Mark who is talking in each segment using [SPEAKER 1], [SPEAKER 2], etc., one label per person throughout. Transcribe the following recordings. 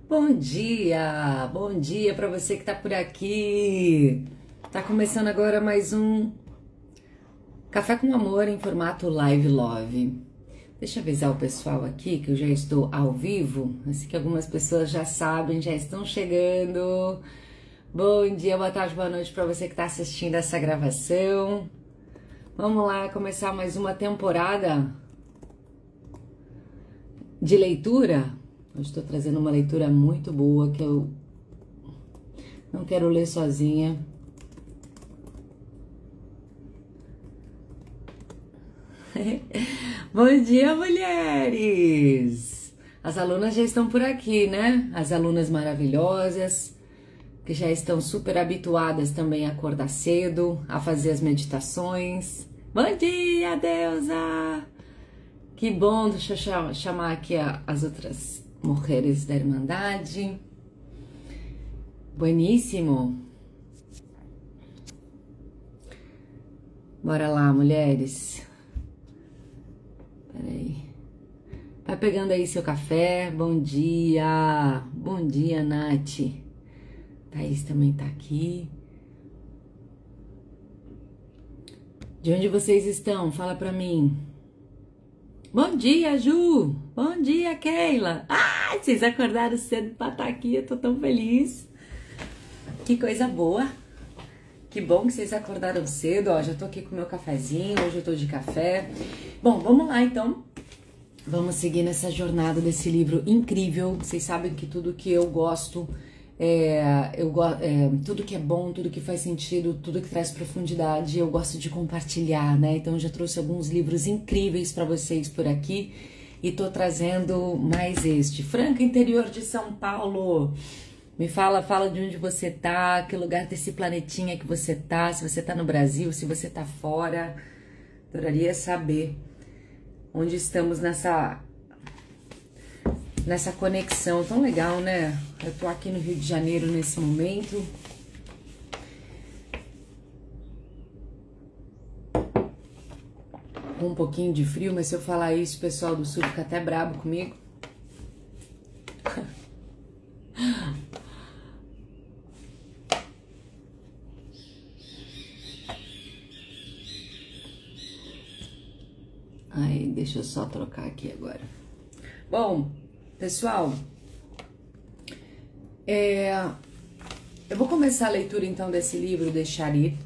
[SPEAKER 1] Bom dia para você que tá por aqui. Tá começando agora mais um Café com Amor em formato Live Love. Deixa eu avisar o pessoal aqui que eu já estou ao vivo, assim que algumas pessoas já sabem, já estão chegando. Bom dia, boa tarde, boa noite para você que está assistindo essa gravação. Vamos lá começar mais uma temporada de leitura. Hoje estou trazendo uma leitura muito boa que eu não quero ler sozinha. Bom dia, mulheres! As alunas já estão por aqui, né? As alunas maravilhosas, que já estão super habituadas também a acordar cedo, a fazer as meditações. Bom dia, deusa! Que bom, deixa eu chamar aqui as outras mulheres da Irmandade. Bueníssimo! Bora lá, mulheres! Peraí. Vai pegando aí seu café. Bom dia! Bom dia, Nath! Thaís também tá aqui. De onde vocês estão? Fala pra mim. Bom dia, Ju! Bom dia, Keila! Ah, vocês acordaram cedo pra estar aqui, eu tô tão feliz. Que coisa boa! Que bom que vocês acordaram cedo, ó, já tô aqui com o meu cafezinho, hoje eu tô de café. Bom, vamos lá então. Vamos seguir nessa jornada desse livro incrível. Vocês sabem que tudo que eu gosto, tudo que é bom, tudo que faz sentido, tudo que traz profundidade, eu gosto de compartilhar, né? Então eu já trouxe alguns livros incríveis para vocês por aqui e tô trazendo mais este. Franca, interior de São Paulo. Me fala de onde você tá, que lugar desse planetinha que você tá, se você tá no Brasil, se você tá fora. Adoraria saber onde estamos nessa conexão tão legal, né? Eu tô aqui no Rio de Janeiro nesse momento. Com um pouquinho de frio, mas se eu falar isso, o pessoal do Sul fica até brabo comigo. Aí, deixa eu só trocar aqui agora. Bom, pessoal, eu vou começar a leitura então desse livro, Deixar Ir,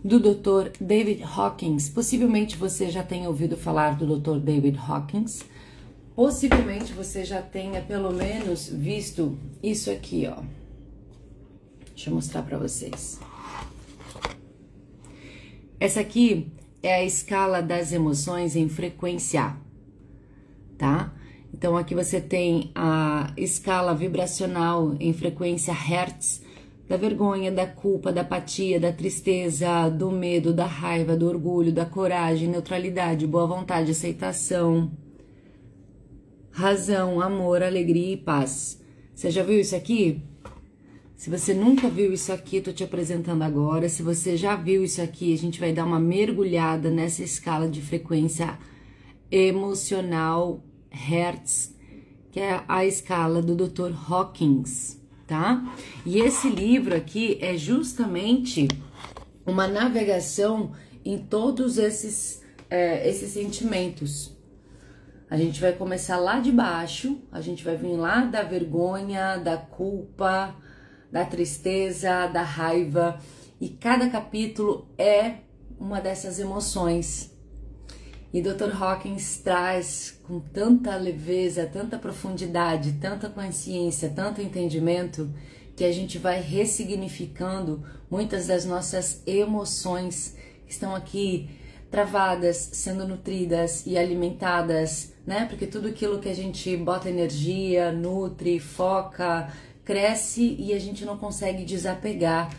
[SPEAKER 1] do Dr. David Hawkins. Possivelmente você já tenha ouvido falar do Dr. David Hawkins. Possivelmente você já tenha pelo menos visto isso aqui, ó. Deixa eu mostrar pra vocês. Essa aqui é a escala das emoções em frequência, tá? Então aqui você tem a escala vibracional em frequência Hertz, da vergonha, da culpa, da apatia, da tristeza, do medo, da raiva, do orgulho, da coragem, neutralidade, boa vontade, aceitação, razão, amor, alegria e paz. Você já viu isso aqui? Se você nunca viu isso aqui, tô te apresentando agora. Se você já viu isso aqui, a gente vai dar uma mergulhada nessa escala de frequência emocional Hertz, que é a escala do Dr. Hawkins, tá? E esse livro aqui é justamente uma navegação em todos esses sentimentos. A gente vai começar lá de baixo, a gente vai vir lá da vergonha, da culpa, da tristeza, da raiva, e cada capítulo é uma dessas emoções. E Dr. Hawkins traz com tanta leveza, tanta profundidade, tanta consciência, tanto entendimento, que a gente vai ressignificando muitas das nossas emoções que estão aqui travadas, sendo nutridas e alimentadas, né? Porque tudo aquilo que a gente bota energia, nutre, foca, cresce e a gente não consegue desapegar.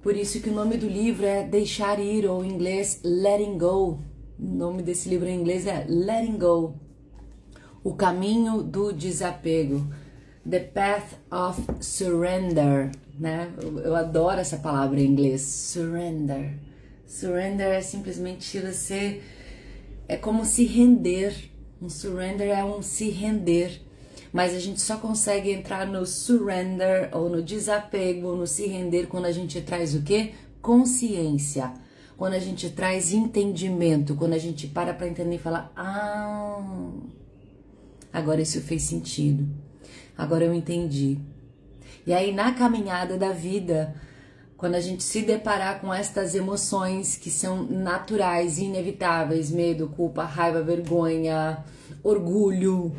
[SPEAKER 1] Por isso que o nome do livro é Deixar Ir, ou em inglês Letting Go. O nome desse livro em inglês é Letting Go, o caminho do desapego, The Path of Surrender, né? Eu adoro essa palavra em inglês, surrender. Surrender é simplesmente você, é como se render. Um surrender é um se render. Mas a gente só consegue entrar no surrender ou no desapego, no se render, quando a gente traz o quê? Consciência. Quando a gente traz entendimento, quando a gente para entender e fala, ah, agora isso fez sentido, agora eu entendi. E aí na caminhada da vida, quando a gente se deparar com estas emoções que são naturais e inevitáveis, medo, culpa, raiva, vergonha, orgulho,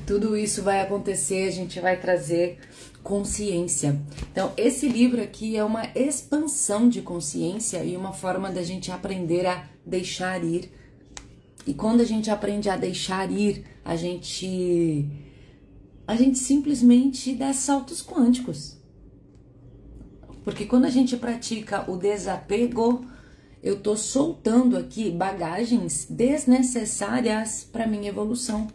[SPEAKER 1] tudo isso vai acontecer, a gente vai trazer consciência. Então, esse livro aqui é uma expansão de consciência e uma forma da gente aprender a deixar ir. E quando a gente aprende a deixar ir, a gente simplesmente dá saltos quânticos. Porque quando a gente pratica o desapego, eu tô soltando aqui bagagens desnecessárias para minha evolução.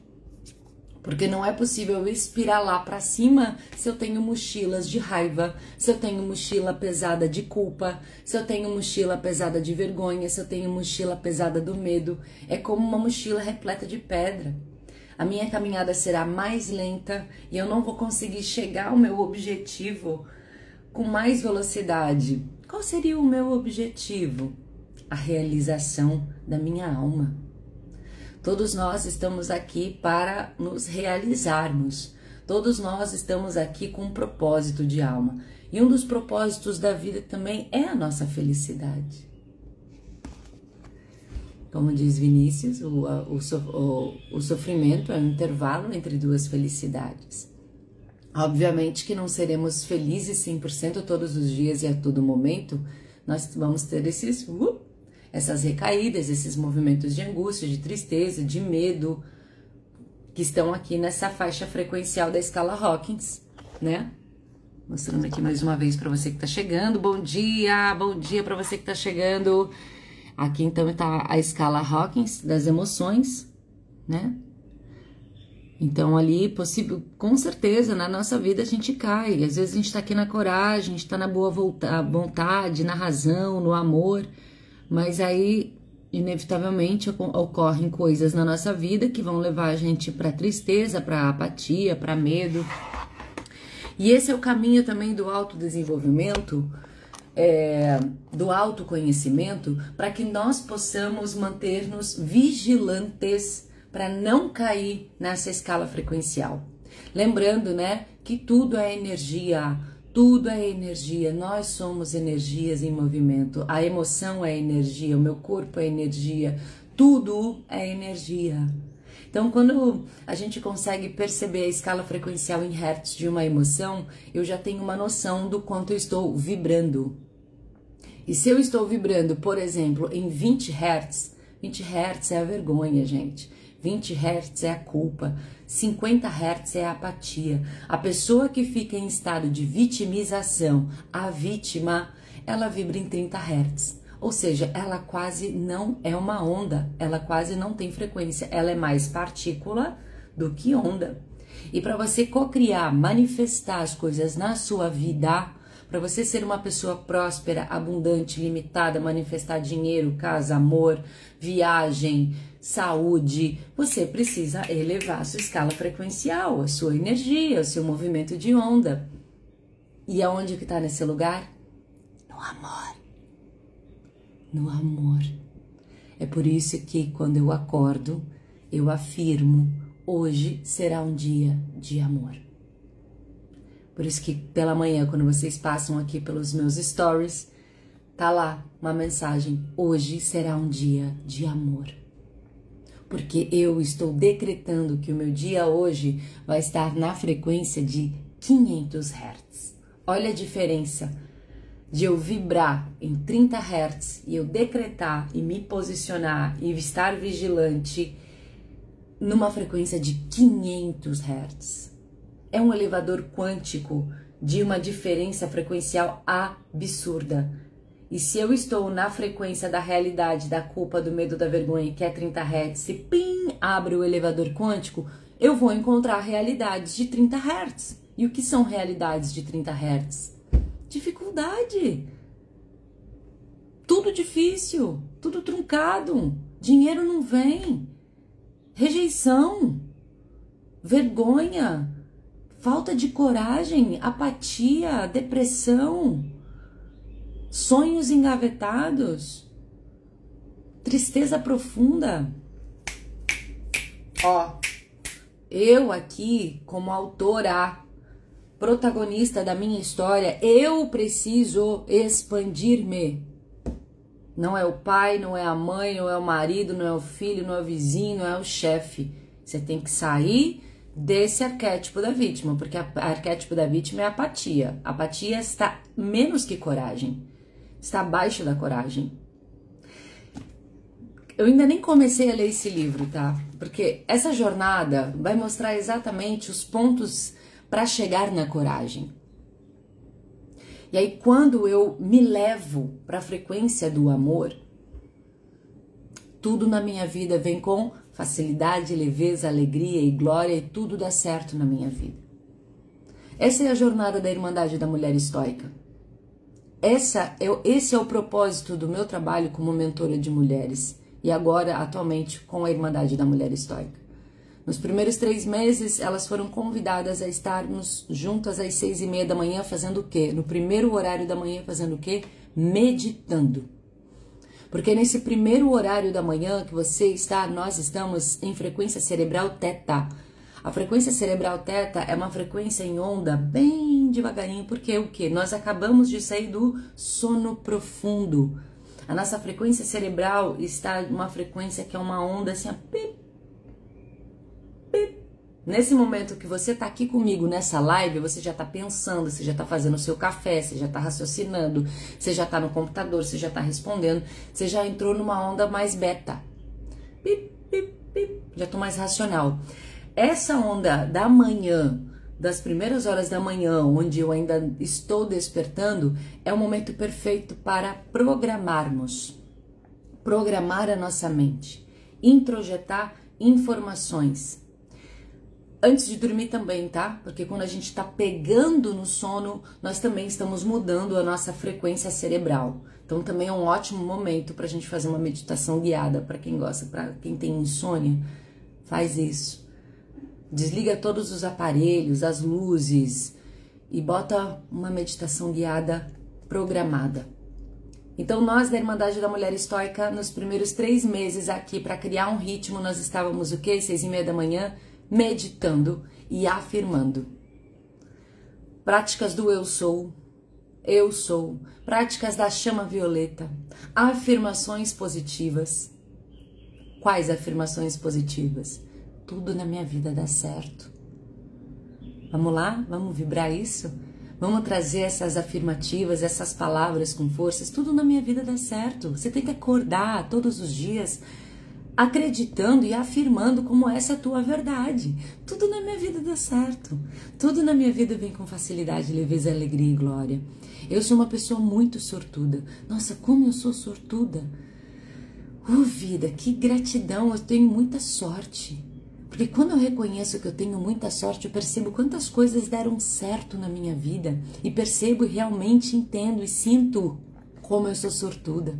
[SPEAKER 1] Porque não é possível eu espiralar para cima se eu tenho mochilas de raiva, se eu tenho mochila pesada de culpa, se eu tenho mochila pesada de vergonha, se eu tenho mochila pesada do medo. É como uma mochila repleta de pedra. A minha caminhada será mais lenta e eu não vou conseguir chegar ao meu objetivo com mais velocidade. Qual seria o meu objetivo? A realização da minha alma. Todos nós estamos aqui para nos realizarmos. Todos nós estamos aqui com um propósito de alma. E um dos propósitos da vida também é a nossa felicidade. Como diz Vinícius, o sofrimento é um intervalo entre duas felicidades. Obviamente que não seremos felizes 100% todos os dias e a todo momento. Nós vamos ter essas recaídas, esses movimentos de angústia, de tristeza, de medo, que estão aqui nessa faixa frequencial da escala Hawkins, né? Mostrando aqui mais uma vez para você que tá chegando. Bom dia para você que tá chegando. Aqui então tá a escala Hawkins das emoções, né? Então ali, possível, com certeza, na nossa vida a gente cai. Às vezes a gente tá aqui na coragem, a gente tá na boa vontade, na razão, no amor. Mas aí, inevitavelmente, ocorrem coisas na nossa vida que vão levar a gente para tristeza, para apatia, para medo. E esse é o caminho também do autodesenvolvimento, do autoconhecimento, para que nós possamos manter-nos vigilantes para não cair nessa escala frequencial. Lembrando, né, que tudo é energia. Tudo é energia, nós somos energias em movimento, a emoção é energia, o meu corpo é energia, tudo é energia. Então, quando a gente consegue perceber a escala frequencial em hertz de uma emoção, eu já tenho uma noção do quanto eu estou vibrando. E se eu estou vibrando, por exemplo, em 20 hertz, 20 hertz é a vergonha, gente. 20 Hz é a culpa, 50 Hz é a apatia. A pessoa que fica em estado de vitimização, a vítima, ela vibra em 30 Hz. Ou seja, ela quase não é uma onda, ela quase não tem frequência, ela é mais partícula do que onda. E para você cocriar, manifestar as coisas na sua vida, para você ser uma pessoa próspera, abundante, limitada, manifestar dinheiro, casa, amor, viagem, saúde, você precisa elevar a sua escala frequencial, a sua energia, o seu movimento de onda. E aonde que está nesse lugar? No amor. No amor. É por isso que quando eu acordo, eu afirmo, hoje será um dia de amor. Por isso que pela manhã, quando vocês passam aqui pelos meus stories, tá lá uma mensagem, hoje será um dia de amor. Porque eu estou decretando que o meu dia hoje vai estar na frequência de 500 Hz. Olha a diferença de eu vibrar em 30 Hz e eu decretar e me posicionar e estar vigilante numa frequência de 500 Hz. É um elevador quântico de uma diferença frequencial absurda. E se eu estou na frequência da realidade, da culpa, do medo, da vergonha, que é 30 Hz, e pim, abre o elevador quântico, eu vou encontrar realidades de 30 Hz. E o que são realidades de 30 Hz? Dificuldade. Tudo difícil, tudo truncado. Dinheiro não vem. Rejeição. vergonha, falta de coragem, apatia, depressão, sonhos engavetados, tristeza profunda. Ó, eu aqui, como autora, protagonista da minha história, eu preciso expandir-me. Não é o pai, não é a mãe, não é o marido, não é o filho, não é o vizinho, não é o chefe. Você tem que sair desse arquétipo da vítima, porque o arquétipo da vítima é a apatia. A apatia está menos que coragem, está abaixo da coragem. Eu ainda nem comecei a ler esse livro, tá? Porque essa jornada vai mostrar exatamente os pontos para chegar na coragem. E aí, quando eu me levo para a frequência do amor, tudo na minha vida vem com facilidade, leveza, alegria e glória, e tudo dá certo na minha vida. Essa é a jornada da Irmandade da Mulher Estoica. Esse é o propósito do meu trabalho como mentora de mulheres. E agora, atualmente, com a Irmandade da Mulher Estoica. Nos primeiros 3 meses, elas foram convidadas a estarmos juntas às 6h30 da manhã, fazendo o quê? No primeiro horário da manhã, fazendo o quê? Meditando. Porque nesse primeiro horário da manhã que você está, nós estamos em frequência cerebral teta. A frequência cerebral teta é uma frequência em onda bem devagarinho, porque o quê? Nós acabamos de sair do sono profundo. A nossa frequência cerebral está numa frequência que é uma onda assim, pip, pip. Nesse momento que você está aqui comigo nessa live, você já está pensando, você já está fazendo o seu café, você já está raciocinando, você já está no computador, você já está respondendo, você já entrou numa onda mais beta. Pip, pip, pip. Já estou mais racional. Essa onda da manhã, das primeiras horas da manhã, onde eu ainda estou despertando, é o momento perfeito para programarmos, programar a nossa mente, introjetar informações. Antes de dormir também, tá? Porque quando a gente tá pegando no sono, nós também estamos mudando a nossa frequência cerebral. Então também é um ótimo momento pra gente fazer uma meditação guiada. Pra quem gosta, pra quem tem insônia, faz isso. Desliga todos os aparelhos, as luzes e bota uma meditação guiada programada. Então nós da Irmandade da Mulher Estoica, nos primeiros 3 meses aqui para criar um ritmo, nós estávamos o quê? 6h30 da manhã, meditando e afirmando. Práticas do eu sou, práticas da chama violeta, afirmações positivas. Quais afirmações positivas? Tudo na minha vida dá certo. Vamos lá? Vamos vibrar isso? Vamos trazer essas afirmativas, essas palavras com forças. Tudo na minha vida dá certo. Você tem que acordar todos os dias acreditando e afirmando como essa é a tua verdade. Tudo na minha vida dá certo. Tudo na minha vida vem com facilidade, leveza, alegria e glória. Eu sou uma pessoa muito sortuda. Nossa, como eu sou sortuda. Vida, que gratidão. Eu tenho muita sorte. Porque quando eu reconheço que eu tenho muita sorte, eu percebo quantas coisas deram certo na minha vida. E percebo e realmente entendo e sinto como eu sou sortuda.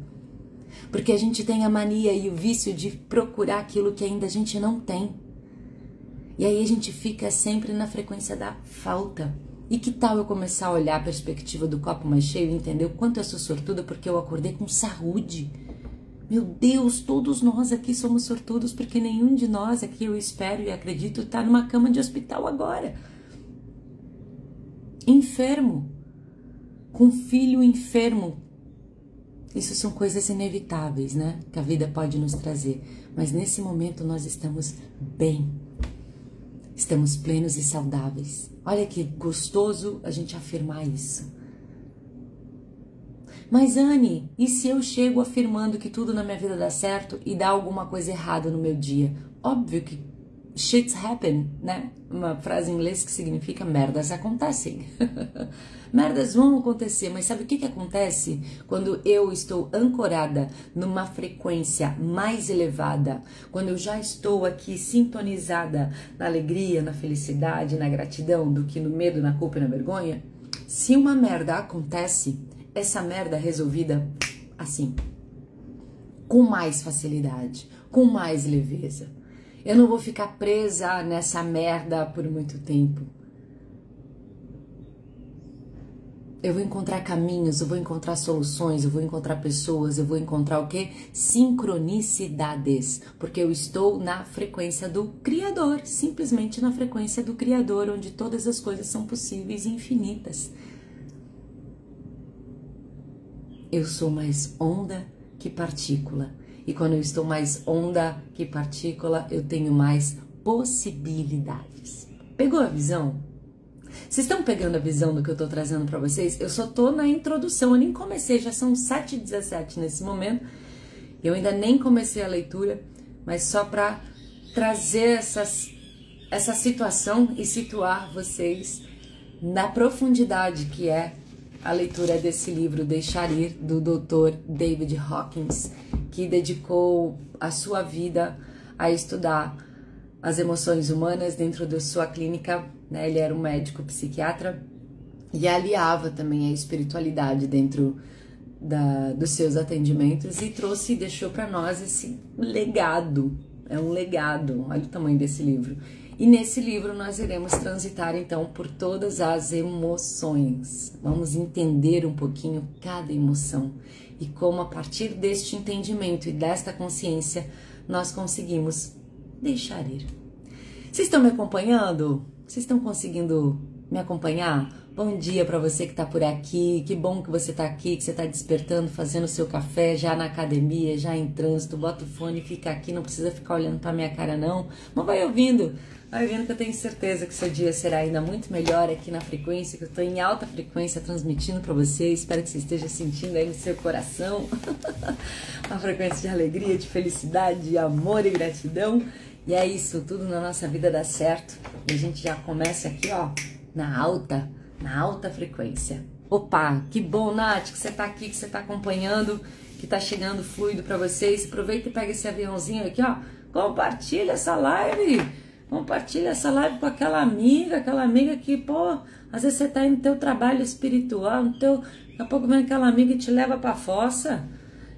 [SPEAKER 1] Porque a gente tem a mania e o vício de procurar aquilo que ainda a gente não tem. E aí a gente fica sempre na frequência da falta. E que tal eu começar a olhar a perspectiva do copo mais cheio e entender o quanto eu sou sortuda porque eu acordei com saúde. Meu Deus, todos nós aqui somos sortudos porque nenhum de nós aqui, eu espero e acredito, está numa cama de hospital agora. Enfermo. Com filho enfermo. Isso são coisas inevitáveis, né? Que a vida pode nos trazer. Mas nesse momento nós estamos bem. Estamos plenos e saudáveis. Olha que gostoso a gente afirmar isso. Mas Anne, e se eu chego afirmando que tudo na minha vida dá certo e dá alguma coisa errada no meu dia? Óbvio que shit's happen, né? Uma frase em inglês que significa merdas acontecem. Merdas vão acontecer, mas sabe o que acontece quando eu estou ancorada numa frequência mais elevada? Quando eu já estou aqui sintonizada na alegria, na felicidade, na gratidão, do que no medo, na culpa e na vergonha? Se uma merda acontece, essa merda é resolvida assim, com mais facilidade, com mais leveza. Eu não vou ficar presa nessa merda por muito tempo. Eu vou encontrar caminhos, eu vou encontrar soluções, eu vou encontrar pessoas, eu vou encontrar o quê? Sincronicidades, porque eu estou na frequência do Criador, simplesmente na frequência do Criador, onde todas as coisas são possíveis e infinitas. Eu sou mais onda que partícula, e quando eu estou mais onda que partícula, eu tenho mais possibilidades. Pegou a visão? Vocês estão pegando a visão do que eu estou trazendo para vocês? Eu só estou na introdução, eu nem comecei, já são 7h17 nesse momento. Eu ainda nem comecei a leitura, mas só para trazer essa situação e situar vocês na profundidade que é a leitura desse livro, Deixar Ir, do Dr. David Hawkins, que dedicou a sua vida a estudar as emoções humanas dentro da sua clínica, né? Ele era um médico psiquiatra e aliava também a espiritualidade dentro dos seus atendimentos e trouxe e deixou para nós esse legado, é um legado, olha o tamanho desse livro. E nesse livro nós iremos transitar então por todas as emoções, vamos entender um pouquinho cada emoção e como a partir deste entendimento e desta consciência nós conseguimos deixar ir. Vocês estão me acompanhando? Vocês estão conseguindo me acompanhar? Bom dia para você que está por aqui, que bom que você está aqui, que você está despertando, fazendo o seu café, já na academia, já em trânsito, bota o fone e fica aqui, não precisa ficar olhando para minha cara não, mas vai ouvindo que eu tenho certeza que seu dia será ainda muito melhor aqui na frequência, que eu estou em alta frequência transmitindo para você, espero que você esteja sentindo aí no seu coração, uma frequência de alegria, de felicidade, de amor e gratidão. E é isso, tudo na nossa vida dá certo. E a gente já começa aqui, ó, na alta frequência. Opa, que bom, Nath, que você tá aqui, que você tá acompanhando, que tá chegando fluido pra vocês. Aproveita e pega esse aviãozinho aqui, ó. Compartilha essa live. Compartilha essa live com aquela amiga que, pô, às vezes você tá aí no teu trabalho espiritual, daqui a pouco vem aquela amiga e te leva pra fossa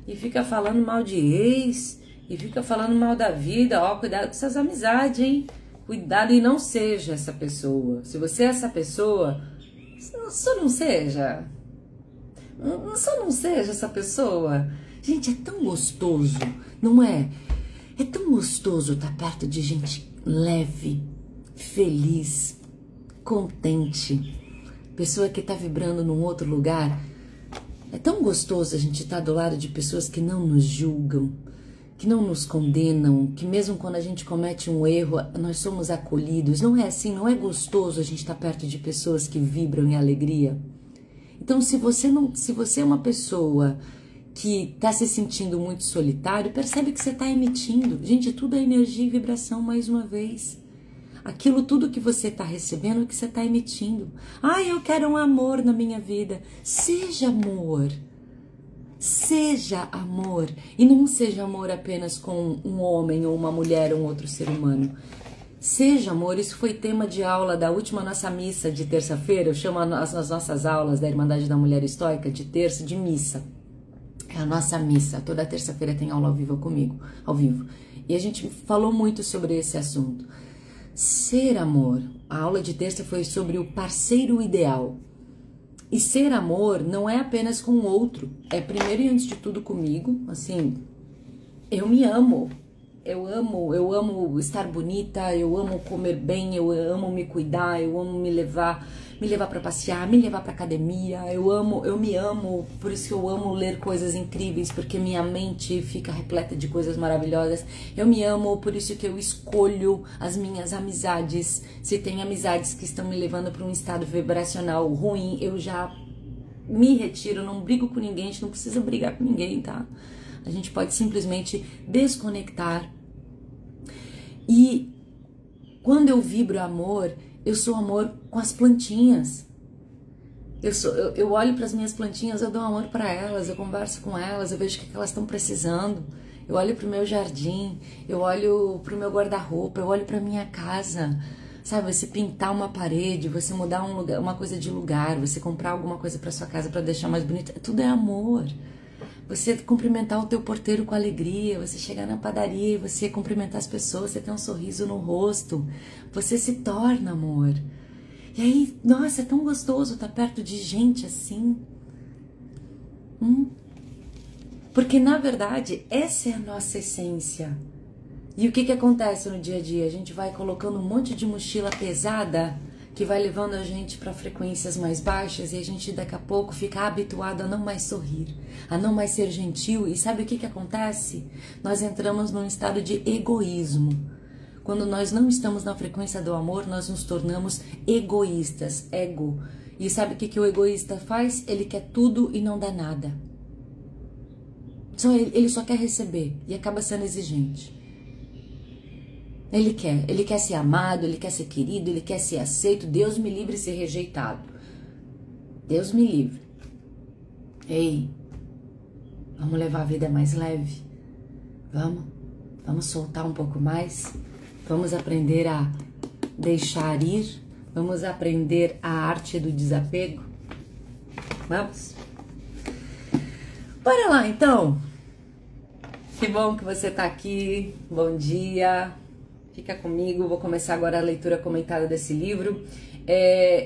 [SPEAKER 1] e fica falando mal de ex. E fica falando mal da vida, ó, cuidado com essas amizades, hein? Cuidado e não seja essa pessoa. Se você é essa pessoa, só não seja. Só não seja essa pessoa. Gente, é tão gostoso, não é? É tão gostoso estar perto de gente leve, feliz, contente. Pessoa que tá vibrando num outro lugar. É tão gostoso a gente estar do lado de pessoas que não nos julgam, que não nos condenam, que mesmo quando a gente comete um erro, nós somos acolhidos. Não é assim, não é gostoso a gente estar perto de pessoas que vibram em alegria? Então, se você é uma pessoa que está se sentindo muito solitário, percebe que você está emitindo. Gente, tudo é energia e vibração mais uma vez. Aquilo tudo que você está recebendo é que você está emitindo. Ah, eu quero um amor na minha vida. Seja amor. Seja amor, e não seja amor apenas com um homem ou uma mulher ou um outro ser humano. Seja amor, isso foi tema de aula da última nossa missa de terça-feira. Eu chamo as nossas aulas da Irmandade da Mulher Estoica de terça de missa. É a nossa missa, toda terça-feira tem aula ao vivo comigo, ao vivo. E a gente falou muito sobre esse assunto. Ser amor, a aula de terça foi sobre o parceiro ideal. E ser amor não é apenas com o outro, é primeiro e antes de tudo comigo. Assim, eu me amo, eu amo estar bonita, eu amo comer bem, eu amo me cuidar, eu amo me levar para passear, me levar para academia, eu me amo, por isso que eu amo ler coisas incríveis, porque minha mente fica repleta de coisas maravilhosas. Eu me amo, por isso que eu escolho as minhas amizades. Se tem amizades que estão me levando para um estado vibracional ruim, eu já me retiro, não brigo com ninguém, a gente não precisa brigar com ninguém, tá? A gente pode simplesmente desconectar. E quando eu vibro amor, eu sou amor com as plantinhas. Eu olho para as minhas plantinhas, eu dou amor para elas, eu converso com elas, eu vejo o que elas estão precisando. Eu olho para o meu jardim, eu olho para o meu guarda-roupa, eu olho para minha casa. Sabe, você pintar uma parede, você mudar um lugar, uma coisa de lugar, você comprar alguma coisa para sua casa para deixar mais bonita, tudo é amor. você cumprimentar o teu porteiro com alegria, você chegar na padaria e você cumprimentar as pessoas, você ter um sorriso no rosto, você se torna amor. E aí, nossa, é tão gostoso estar perto de gente assim. Porque, na verdade, essa é a nossa essência. E o que acontece no dia a dia? A gente vai colocando um monte de mochila pesada que vai levando a gente para frequências mais baixas e a gente daqui a pouco fica habituado a não mais sorrir, a não mais ser gentil. E sabe o que acontece? Nós entramos num estado de egoísmo. Quando nós não estamos na frequência do amor, nós nos tornamos egoístas, ego. E sabe o que o egoísta faz? Ele quer tudo e não dá nada. Ele só quer receber e acaba sendo exigente. Ele quer ser amado, ele quer ser querido, ele quer ser aceito. Deus me livre de ser rejeitado. Deus me livre. Ei, vamos levar a vida mais leve? Vamos soltar um pouco mais? Vamos aprender a deixar ir? Vamos aprender a arte do desapego? Vamos? Bora lá, então. Que bom que você tá aqui. Bom dia. Fica comigo, vou começar agora a leitura comentada desse livro.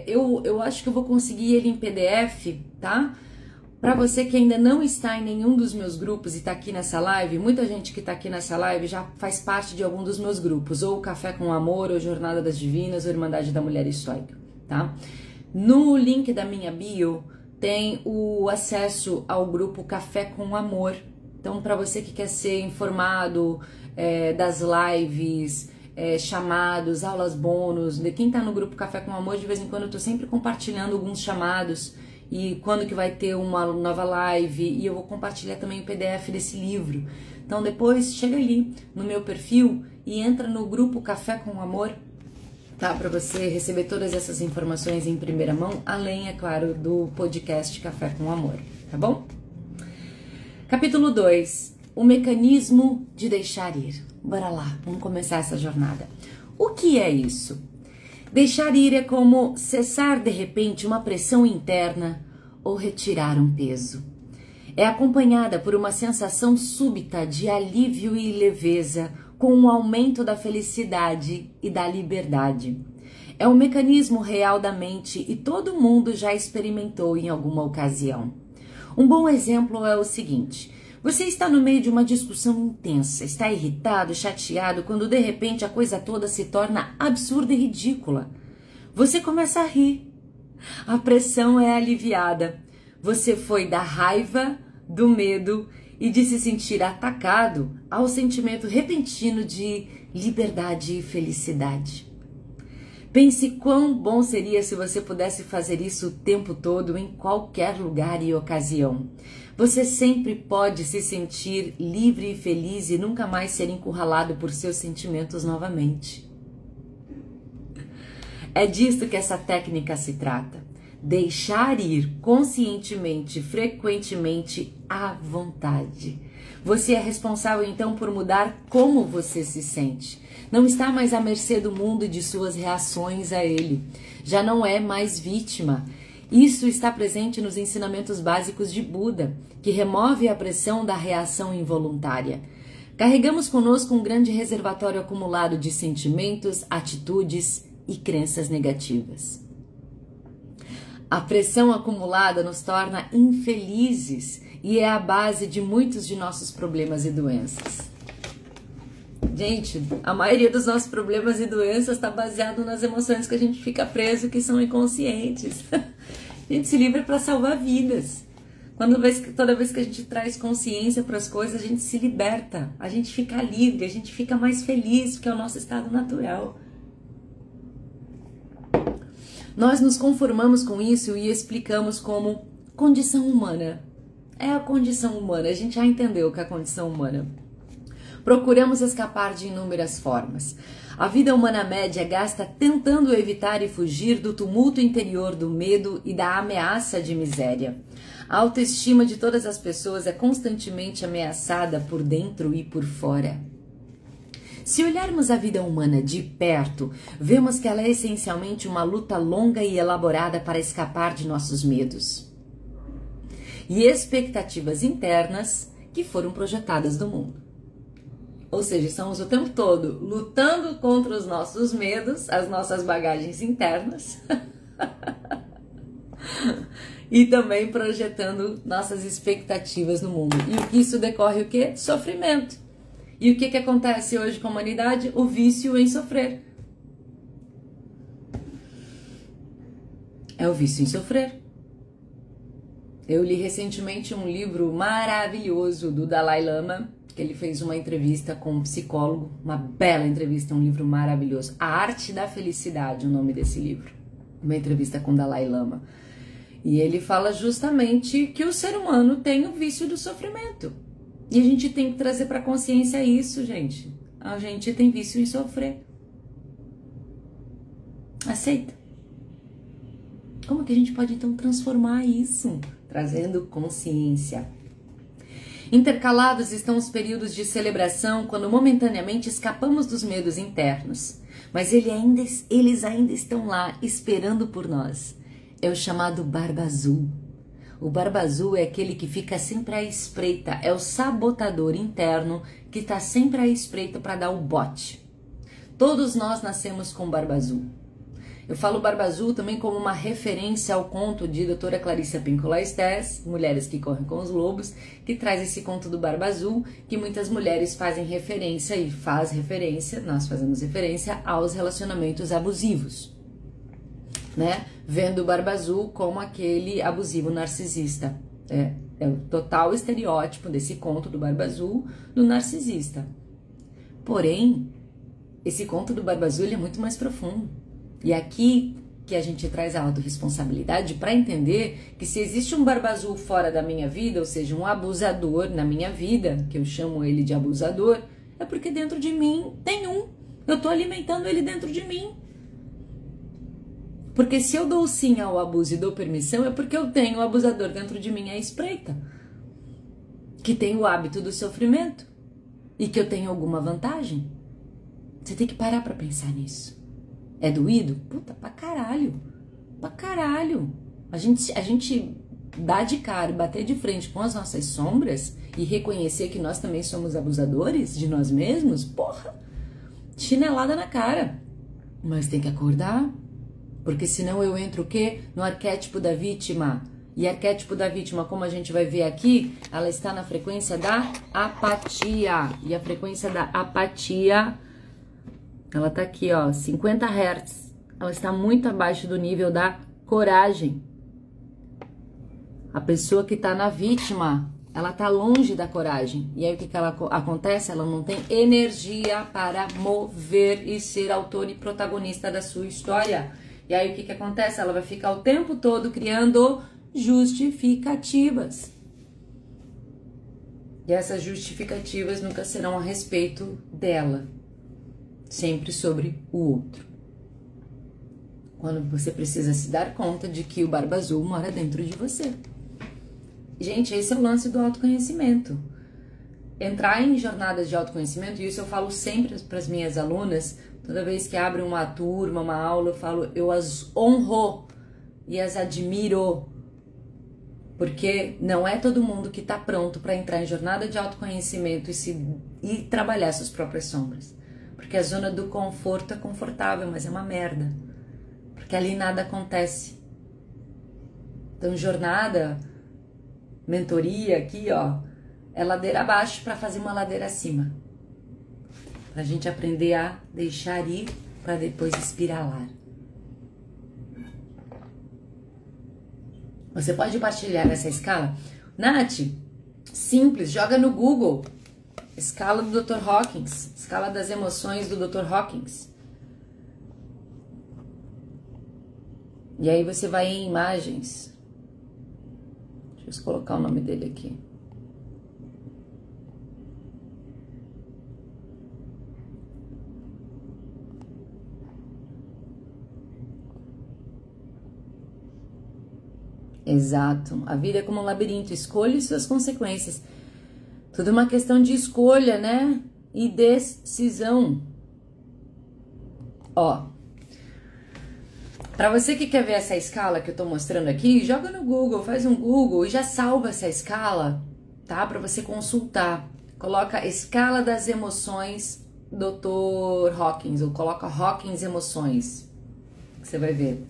[SPEAKER 1] Eu acho que eu vou conseguir ele em PDF, tá? Para você que ainda não está em nenhum dos meus grupos e tá aqui nessa live, muita gente que tá aqui nessa live já faz parte de algum dos meus grupos, ou Café com Amor, ou Jornada das Divinas, ou Irmandade da Mulher Estoica, tá? No link da minha bio tem o acesso ao grupo Café com Amor. Então, para você que quer ser informado das lives, chamados, aulas bônus, de quem tá no grupo Café com Amor, de vez em quando eu tô sempre compartilhando alguns chamados e quando que vai ter uma nova live, e eu vou compartilhar também o PDF desse livro. Então depois chega ali no meu perfil e entra no grupo Café com Amor, tá? Para você receber todas essas informações em primeira mão, além, é claro, do podcast Café com Amor, tá bom? Capítulo 2. O mecanismo de deixar ir. Bora lá, vamos começar essa jornada. O que é isso? Deixar ir é como cessar de repente uma pressão interna ou retirar um peso. É acompanhada por uma sensação súbita de alívio e leveza, com um aumento da felicidade e da liberdade. É um mecanismo real da mente e todo mundo já experimentou em alguma ocasião. Um bom exemplo é o seguinte: você está no meio de uma discussão intensa, está irritado, chateado, quando de repente a coisa toda se torna absurda e ridícula. Você começa a rir. A pressão é aliviada. Você foi da raiva, do medo e de se sentir atacado ao sentimento repentino de liberdade e felicidade. Pense quão bom seria se você pudesse fazer isso o tempo todo, em qualquer lugar e ocasião. Você sempre pode se sentir livre e feliz e nunca mais ser encurralado por seus sentimentos novamente. É disto que essa técnica se trata. Deixar ir conscientemente, frequentemente, à vontade. Você é responsável então por mudar como você se sente. Não está mais à mercê do mundo e de suas reações a ele. Já não é mais vítima. Isso está presente nos ensinamentos básicos de Buda, que remove a pressão da reação involuntária. Carregamos conosco um grande reservatório acumulado de sentimentos, atitudes e crenças negativas. A pressão acumulada nos torna infelizes e é a base de muitos de nossos problemas e doenças. Gente, a maioria dos nossos problemas e doenças está baseado nas emoções que a gente fica preso, que são inconscientes. A gente se livra para salvar vidas. Toda vez que a gente traz consciência para as coisas, a gente se liberta, a gente fica livre, a gente fica mais feliz, porque é o nosso estado natural. Nós nos conformamos com isso e explicamos como condição humana. É a condição humana, a gente já entendeu o que é a condição humana. Procuramos escapar de inúmeras formas. A vida humana média gasta tentando evitar e fugir do tumulto interior do medo e da ameaça de miséria. A autoestima de todas as pessoas é constantemente ameaçada por dentro e por fora. Se olharmos a vida humana de perto, vemos que ela é essencialmente uma luta longa e elaborada para escapar de nossos medos. e expectativas internas que foram projetadas no mundo. Ou seja, estamos o tempo todo lutando contra os nossos medos, as nossas bagagens internas e também projetando nossas expectativas no mundo. E o que isso decorre o quê? Sofrimento. E o que acontece hoje com a humanidade? O vício em sofrer. É o vício em sofrer. Eu li recentemente um livro maravilhoso do Dalai Lama, que ele fez uma entrevista com um psicólogo, uma bela entrevista, um livro maravilhoso. A Arte da Felicidade, o nome desse livro. Uma entrevista com o Dalai Lama. E ele fala justamente que o ser humano tem o vício do sofrimento. E a gente tem que trazer para consciência isso, gente. A gente tem vício em sofrer. Aceita. Como que a gente pode então transformar isso? Trazendo consciência. Intercalados estão os períodos de celebração, quando momentaneamente escapamos dos medos internos. Mas eles ainda estão lá, esperando por nós. É o chamado Barba Azul. O Barba Azul é aquele que fica sempre à espreita, é o sabotador interno que está sempre à espreita para dar o bote. Todos nós nascemos com Barba Azul. Eu falo Barba Azul também como uma referência ao conto de doutora Clarissa Pinkola Estés, Mulheres que Correm com os Lobos, que traz esse conto do Barba Azul, que muitas mulheres fazem referência e nós fazemos referência aos relacionamentos abusivos, né? Vendo o Barba Azul como aquele abusivo narcisista. É o total estereótipo desse conto do Barba Azul, do narcisista. Porém, esse conto do Barba Azul ele é muito mais profundo. E aqui que a gente traz a autorresponsabilidade para entender que se existe um Barba Azul fora da minha vida, ou seja, um abusador na minha vida, que eu chamo ele de abusador, é porque dentro de mim tem um. Eu estou alimentando ele dentro de mim. Porque se eu dou sim ao abuso e dou permissão, é porque eu tenho o abusador dentro de mim à espreita, que tem o hábito do sofrimento e que eu tenho alguma vantagem. Você tem que parar para pensar nisso. É doído? Puta, pra caralho. Pra caralho. A gente dar de cara e bater de frente com as nossas sombras e reconhecer que nós também somos abusadores de nós mesmos, porra, chinelada na cara. Mas tem que acordar, porque senão eu entro o quê? No arquétipo da vítima. E arquétipo da vítima, como a gente vai ver aqui, ela está na frequência da apatia. E a frequência da apatia, ela tá aqui, ó, 50 Hz. Ela está muito abaixo do nível da coragem. A pessoa que tá na vítima, ela tá longe da coragem. E aí o que ela acontece? Ela não tem energia para mover e ser autor e protagonista da sua história. E aí o que acontece? Ela vai ficar o tempo todo criando justificativas. E essas justificativas nunca serão a respeito dela. Sempre sobre o outro. Quando você precisa se dar conta de que o Barba Azul mora dentro de você. Gente, esse é o lance do autoconhecimento. Entrar em jornadas de autoconhecimento, e isso eu falo sempre para as minhas alunas, toda vez que abre uma turma, uma aula, eu falo, eu as honro e as admiro. Porque não é todo mundo que está pronto para entrar em jornada de autoconhecimento e trabalhar suas próprias sombras. Porque a zona do conforto é confortável, mas é uma merda. Porque ali nada acontece. Então, jornada, mentoria aqui, ó, é ladeira abaixo para fazer uma ladeira acima. Pra gente aprender a deixar ir para depois espiralar. Você pode partilhar essa escala? Nath, simples, joga no Google. Escala do Dr. Hawkins, escala das emoções do Dr. Hawkins. E aí você vai em imagens. Deixa eu colocar o nome dele aqui. Exato. A vida é como um labirinto. Escolha suas consequências. Tudo uma questão de escolha, né? E decisão. Ó. Para você que quer ver essa escala que eu tô mostrando aqui, joga no Google, faz um Google e já salva essa escala, tá? Para você consultar. Coloca escala das emoções Dr. Hawkins, ou coloca Hawkins emoções, que você vai ver.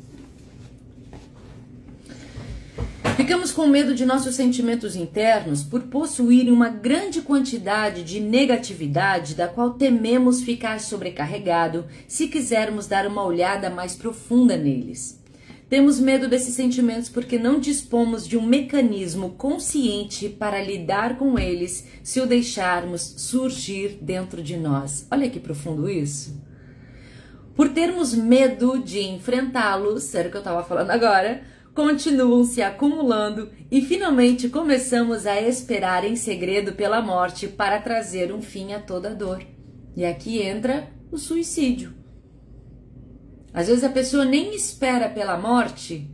[SPEAKER 1] Ficamos com medo de nossos sentimentos internos por possuírem uma grande quantidade de negatividade da qual tememos ficar sobrecarregado se quisermos dar uma olhada mais profunda neles. Temos medo desses sentimentos porque não dispomos de um mecanismo consciente para lidar com eles se o deixarmos surgir dentro de nós. Olha que profundo isso. Por termos medo de enfrentá-los, era o que eu estava falando agora, continuam se acumulando e finalmente começamos a esperar em segredo pela morte para trazer um fim a toda dor. E aqui entra o suicídio. Às vezes a pessoa nem espera pela morte,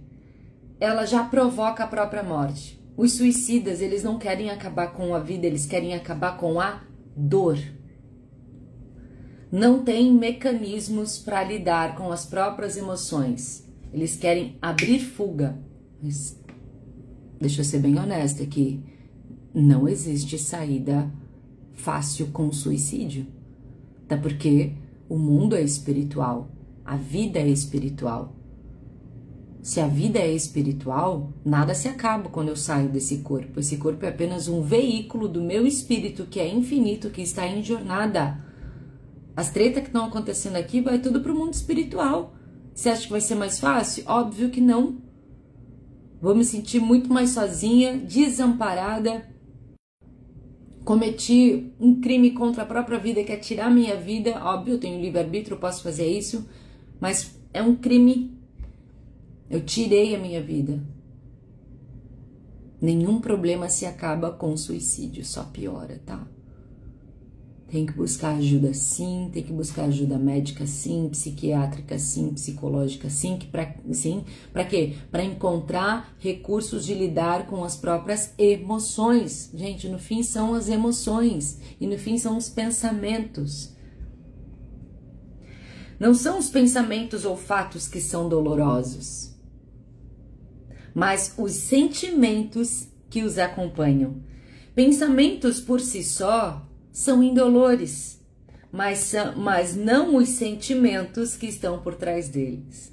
[SPEAKER 1] ela já provoca a própria morte. Os suicidas, eles não querem acabar com a vida, eles querem acabar com a dor. Não tem mecanismos para lidar com as próprias emoções. Eles querem abrir fuga. Mas deixa eu ser bem honesta aqui. Não existe saída fácil com o suicídio. Até porque o mundo é espiritual. A vida é espiritual. Se a vida é espiritual, nada se acaba quando eu saio desse corpo. Esse corpo é apenas um veículo do meu espírito que é infinito, que está em jornada. As tretas que estão acontecendo aqui vai tudo para o mundo espiritual. Você acha que vai ser mais fácil? Óbvio que não. Vou me sentir muito mais sozinha, desamparada. Cometi um crime contra a própria vida, que é tirar minha vida. Óbvio, eu tenho livre-arbítrio, eu posso fazer isso. Mas é um crime. Eu tirei a minha vida. Nenhum problema se acaba com suicídio, só piora, tá? Tem que buscar ajuda sim, tem que buscar ajuda médica sim, psiquiátrica sim, psicológica sim, para quê? Para encontrar recursos de lidar com as próprias emoções. Gente, no fim são as emoções e no fim são os pensamentos. Não são os pensamentos ou fatos que são dolorosos, mas os sentimentos que os acompanham. Pensamentos por si só são indolores, mas não os sentimentos que estão por trás deles.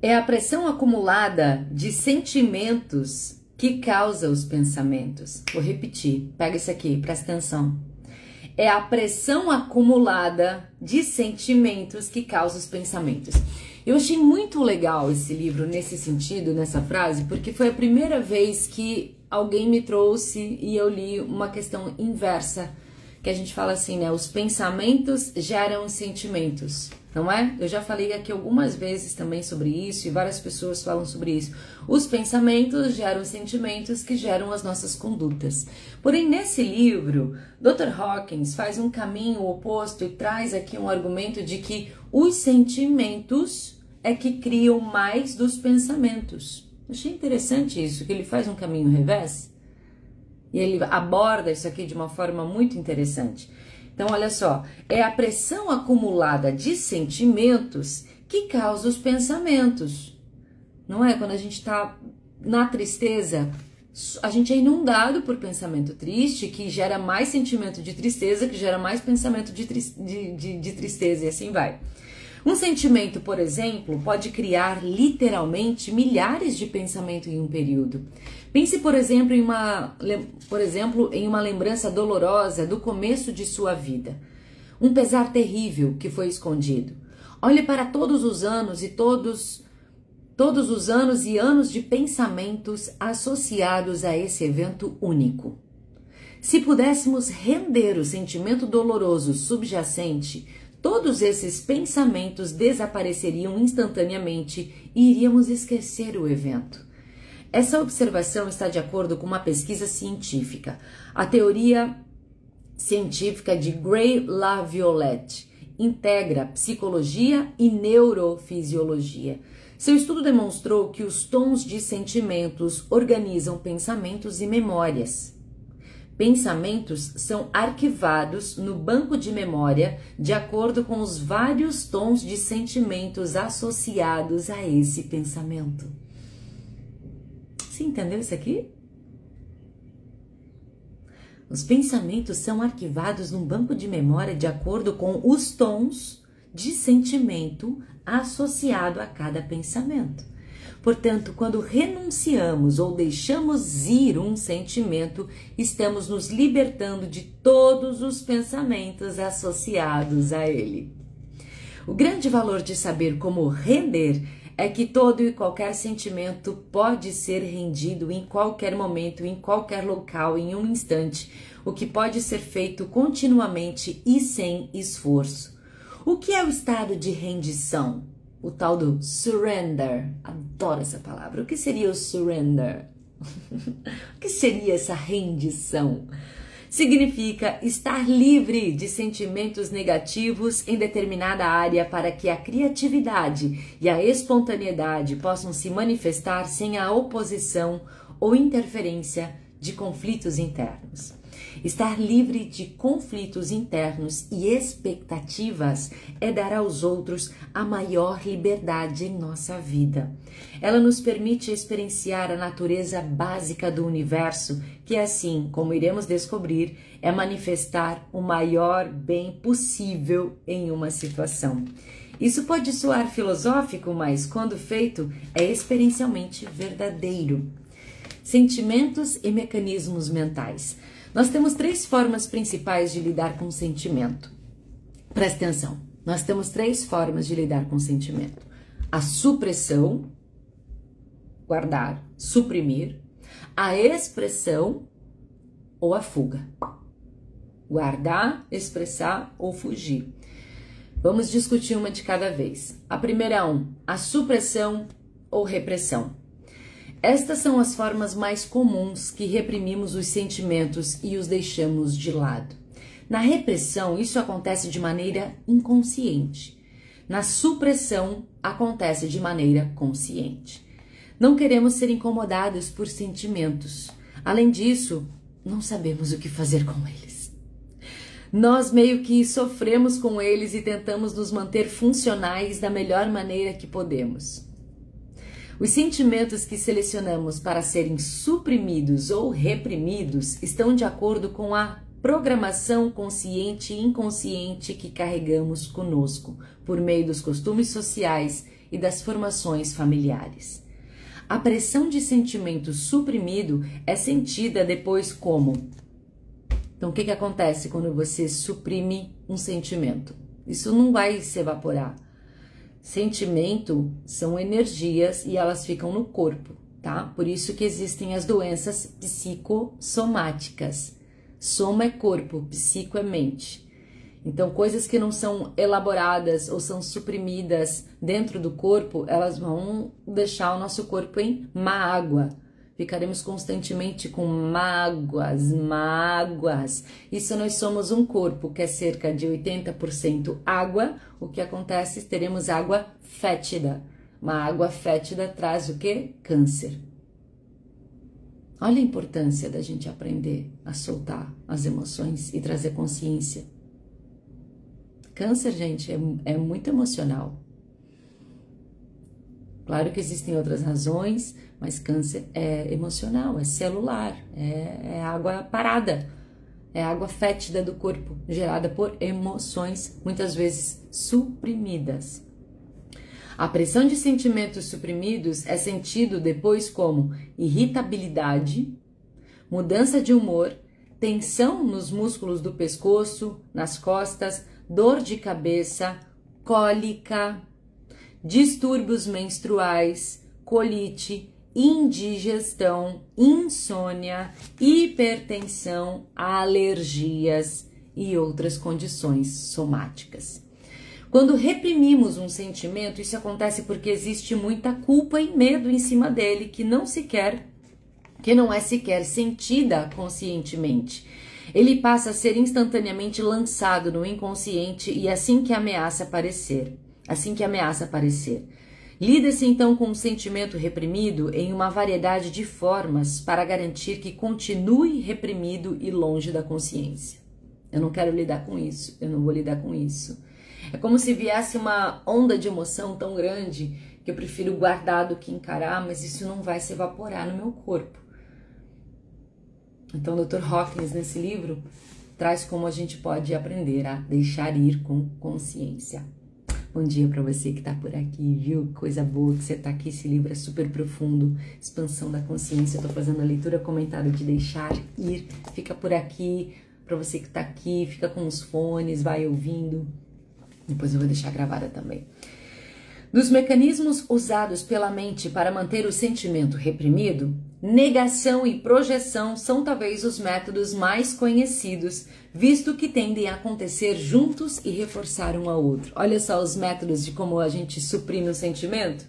[SPEAKER 1] É a pressão acumulada de sentimentos que causa os pensamentos. Vou repetir, pega isso aqui, presta atenção. É a pressão acumulada de sentimentos que causa os pensamentos. Eu achei muito legal esse livro nesse sentido, nessa frase, porque foi a primeira vez que alguém me trouxe e eu li uma questão inversa, que a gente fala assim, né? Os pensamentos geram os sentimentos, não é? Eu já falei aqui algumas vezes também sobre isso e várias pessoas falam sobre isso. Os pensamentos geram os sentimentos que geram as nossas condutas. Porém, nesse livro, Dr. Hawkins faz um caminho oposto e traz aqui um argumento de que os sentimentos é que criam mais dos pensamentos. Achei interessante isso, que ele faz um caminho revés. E ele aborda isso aqui de uma forma muito interessante. Então, olha só, é a pressão acumulada de sentimentos que causa os pensamentos. Não é? Quando a gente está na tristeza, a gente é inundado por pensamento triste, que gera mais sentimento de tristeza, que gera mais pensamento de tristeza, e assim vai. Um sentimento, por exemplo, pode criar literalmente milhares de pensamentos em um período. Pense, por exemplo, em uma lembrança dolorosa do começo de sua vida. Um pesar terrível que foi escondido. Olhe para todos os anos e anos de pensamentos associados a esse evento único. Se pudéssemos render o sentimento doloroso subjacente, todos esses pensamentos desapareceriam instantaneamente e iríamos esquecer o evento. Essa observação está de acordo com uma pesquisa científica. A teoria científica de Gray-LaViolette integra psicologia e neurofisiologia. Seu estudo demonstrou que os tons de sentimentos organizam pensamentos e memórias. Pensamentos são arquivados no banco de memória de acordo com os vários tons de sentimentos associados a esse pensamento. Você entendeu isso aqui? Os pensamentos são arquivados num banco de memória de acordo com os tons de sentimento associado a cada pensamento. Portanto, quando renunciamos ou deixamos ir um sentimento, estamos nos libertando de todos os pensamentos associados a ele. O grande valor de saber como render é que todo e qualquer sentimento pode ser rendido em qualquer momento, em qualquer local, em um instante, o que pode ser feito continuamente e sem esforço. O que é o estado de rendição? O tal do surrender. Adoro essa palavra. O que seria o surrender? O que seria essa rendição? Significa estar livre de sentimentos negativos em determinada área para que a criatividade e a espontaneidade possam se manifestar sem a oposição ou interferência de conflitos internos. Estar livre de conflitos internos e expectativas é dar aos outros a maior liberdade em nossa vida. Ela nos permite experienciar a natureza básica do universo, que assim, como iremos descobrir, é manifestar o maior bem possível em uma situação. Isso pode soar filosófico, mas quando feito, é experiencialmente verdadeiro. Sentimentos e mecanismos mentais. Nós temos 3 formas principais de lidar com o sentimento. Presta atenção, nós temos 3 formas de lidar com o sentimento. A supressão, guardar, suprimir. A expressão ou a fuga. Guardar, expressar ou fugir. Vamos discutir uma de cada vez. A primeira a supressão ou repressão. Estas são as formas mais comuns que reprimimos os sentimentos e os deixamos de lado. Na repressão, isso acontece de maneira inconsciente. Na supressão, acontece de maneira consciente. Não queremos ser incomodados por sentimentos. Além disso, não sabemos o que fazer com eles. Nós meio que sofremos com eles e tentamos nos manter funcionais da melhor maneira que podemos. Os sentimentos que selecionamos para serem suprimidos ou reprimidos estão de acordo com a programação consciente e inconsciente que carregamos conosco, por meio dos costumes sociais e das formações familiares. A pressão de sentimento suprimido é sentida depois como... Então, o que acontece quando você suprime um sentimento? Isso não vai se evaporar. Sentimento são energias e elas ficam no corpo, tá? Por isso que existem as doenças psicossomáticas. Soma é corpo, psico é mente. Então, coisas que não são elaboradas ou são suprimidas dentro do corpo, elas vão deixar o nosso corpo em mágoa. Ficaremos constantemente com mágoas. E se nós somos um corpo que é cerca de 80% água, o que acontece? Teremos água fétida. Uma água fétida traz o quê? Câncer. Olha a importância da gente aprender a soltar as emoções e trazer consciência. Câncer, gente, é muito emocional. Claro que existem outras razões, mas câncer é emocional, é celular, é água parada, é água fétida do corpo, gerada por emoções, muitas vezes suprimidas. A pressão de sentimentos suprimidos é sentido depois como irritabilidade, mudança de humor, tensão nos músculos do pescoço, nas costas, dor de cabeça, cólica, distúrbios menstruais, colite, indigestão, insônia, hipertensão, alergias e outras condições somáticas. Quando reprimimos um sentimento, isso acontece porque existe muita culpa e medo em cima dele que não é sequer sentida conscientemente. Ele passa a ser instantaneamente lançado no inconsciente e assim que ameaça aparecer. Lida-se então com o sentimento reprimido em uma variedade de formas para garantir que continue reprimido e longe da consciência. Eu não quero lidar com isso, eu não vou lidar com isso. É como se viesse uma onda de emoção tão grande que eu prefiro guardar do que encarar, mas isso não vai se evaporar no meu corpo. Então o Dr. Hawkins, nesse livro, traz como a gente pode aprender a deixar ir com consciência. Bom dia para você que tá por aqui, viu? Coisa boa que você tá aqui, esse livro é super profundo, expansão da consciência. Eu tô fazendo a leitura comentada de deixar ir, fica por aqui, para você que tá aqui, fica com os fones, vai ouvindo, depois eu vou deixar gravada também. Dos mecanismos usados pela mente para manter o sentimento reprimido, negação e projeção são talvez os métodos mais conhecidos, visto que tendem a acontecer juntos e reforçar um ao outro. Olha só os métodos de como a gente suprime o sentimento.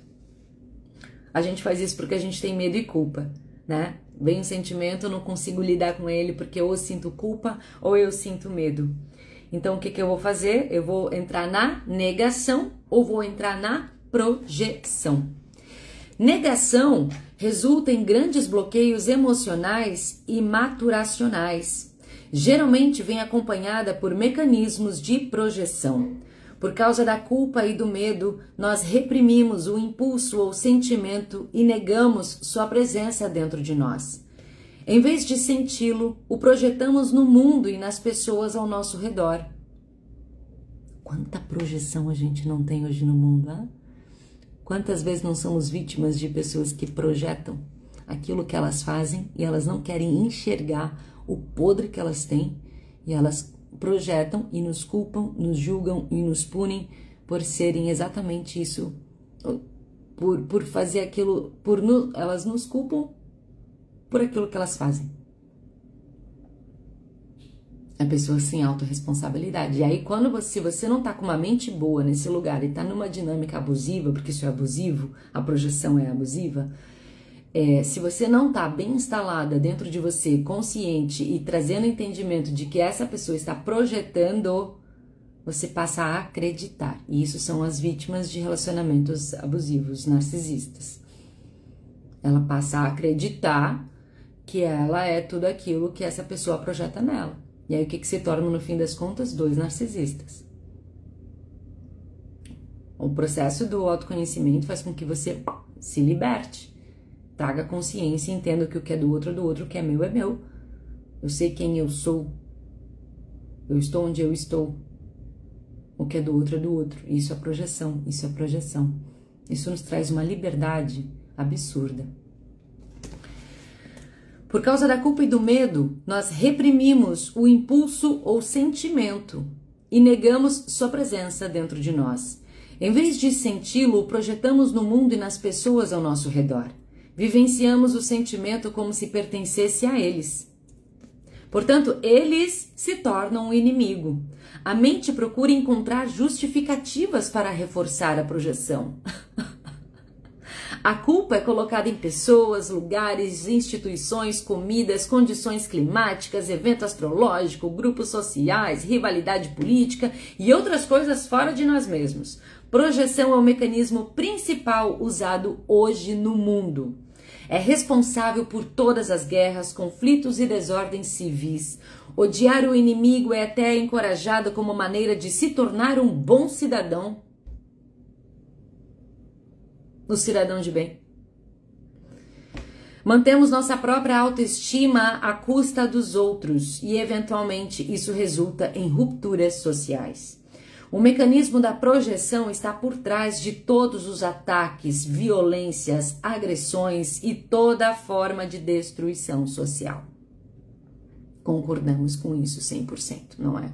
[SPEAKER 1] A gente faz isso porque a gente tem medo e culpa, né? Vem um sentimento, eu não consigo lidar com ele porque ou eu sinto culpa ou eu sinto medo. Então, o que eu vou fazer? Eu vou entrar na negação ou vou entrar na projeção. Negação resulta em grandes bloqueios emocionais e maturacionais. Geralmente vem acompanhada por mecanismos de projeção. Por causa da culpa e do medo, nós reprimimos o impulso ou sentimento e negamos sua presença dentro de nós. Em vez de senti-lo, o projetamos no mundo e nas pessoas ao nosso redor. Quanta projeção a gente não tem hoje no mundo, hein? Quantas vezes não somos vítimas de pessoas que projetam aquilo que elas fazem e elas não querem enxergar o podre que elas têm e elas projetam e nos culpam, nos julgam e nos punem por serem exatamente isso, por fazer aquilo, elas nos culpam por aquilo que elas fazem. A pessoa sem autorresponsabilidade. E aí, se você não tá com uma mente boa nesse lugar e tá numa dinâmica abusiva, porque isso é abusivo, a projeção é abusiva, se você não tá bem instalada dentro de você, consciente e trazendo entendimento de que essa pessoa está projetando, você passa a acreditar. E isso são as vítimas de relacionamentos abusivos, narcisistas. Ela passa a acreditar que ela é tudo aquilo que essa pessoa projeta nela. E aí o que se torna no fim das contas? 2 narcisistas. O processo do autoconhecimento faz com que você se liberte, traga consciência e entenda que o que é do outro, o que é meu. Eu sei quem eu sou, eu estou onde eu estou, o que é do outro é do outro. Isso é projeção, isso é projeção. Isso nos traz uma liberdade absurda. Por causa da culpa e do medo, nós reprimimos o impulso ou sentimento e negamos sua presença dentro de nós. Em vez de senti-lo, o projetamos no mundo e nas pessoas ao nosso redor. Vivenciamos o sentimento como se pertencesse a eles. Portanto, eles se tornam um inimigo. A mente procura encontrar justificativas para reforçar a projeção. A culpa é colocada em pessoas, lugares, instituições, comidas, condições climáticas, evento astrológico, grupos sociais, rivalidade política e outras coisas fora de nós mesmos. Projeção é o mecanismo principal usado hoje no mundo. É responsável por todas as guerras, conflitos e desordens civis. Odiar o inimigo é até encorajado como maneira de se tornar um bom cidadão. O cidadão de bem. Mantemos nossa própria autoestima à custa dos outros e, eventualmente, isso resulta em rupturas sociais. O mecanismo da projeção está por trás de todos os ataques, violências, agressões e toda forma de destruição social. Concordamos com isso 100%, não é?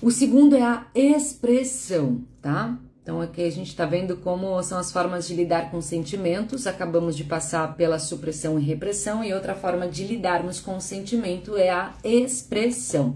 [SPEAKER 1] O segundo é a expressão, tá? Então aqui a gente está vendo como são as formas de lidar com sentimentos. Acabamos de passar pela supressão e repressão, e outra forma de lidarmos com o sentimento é a expressão.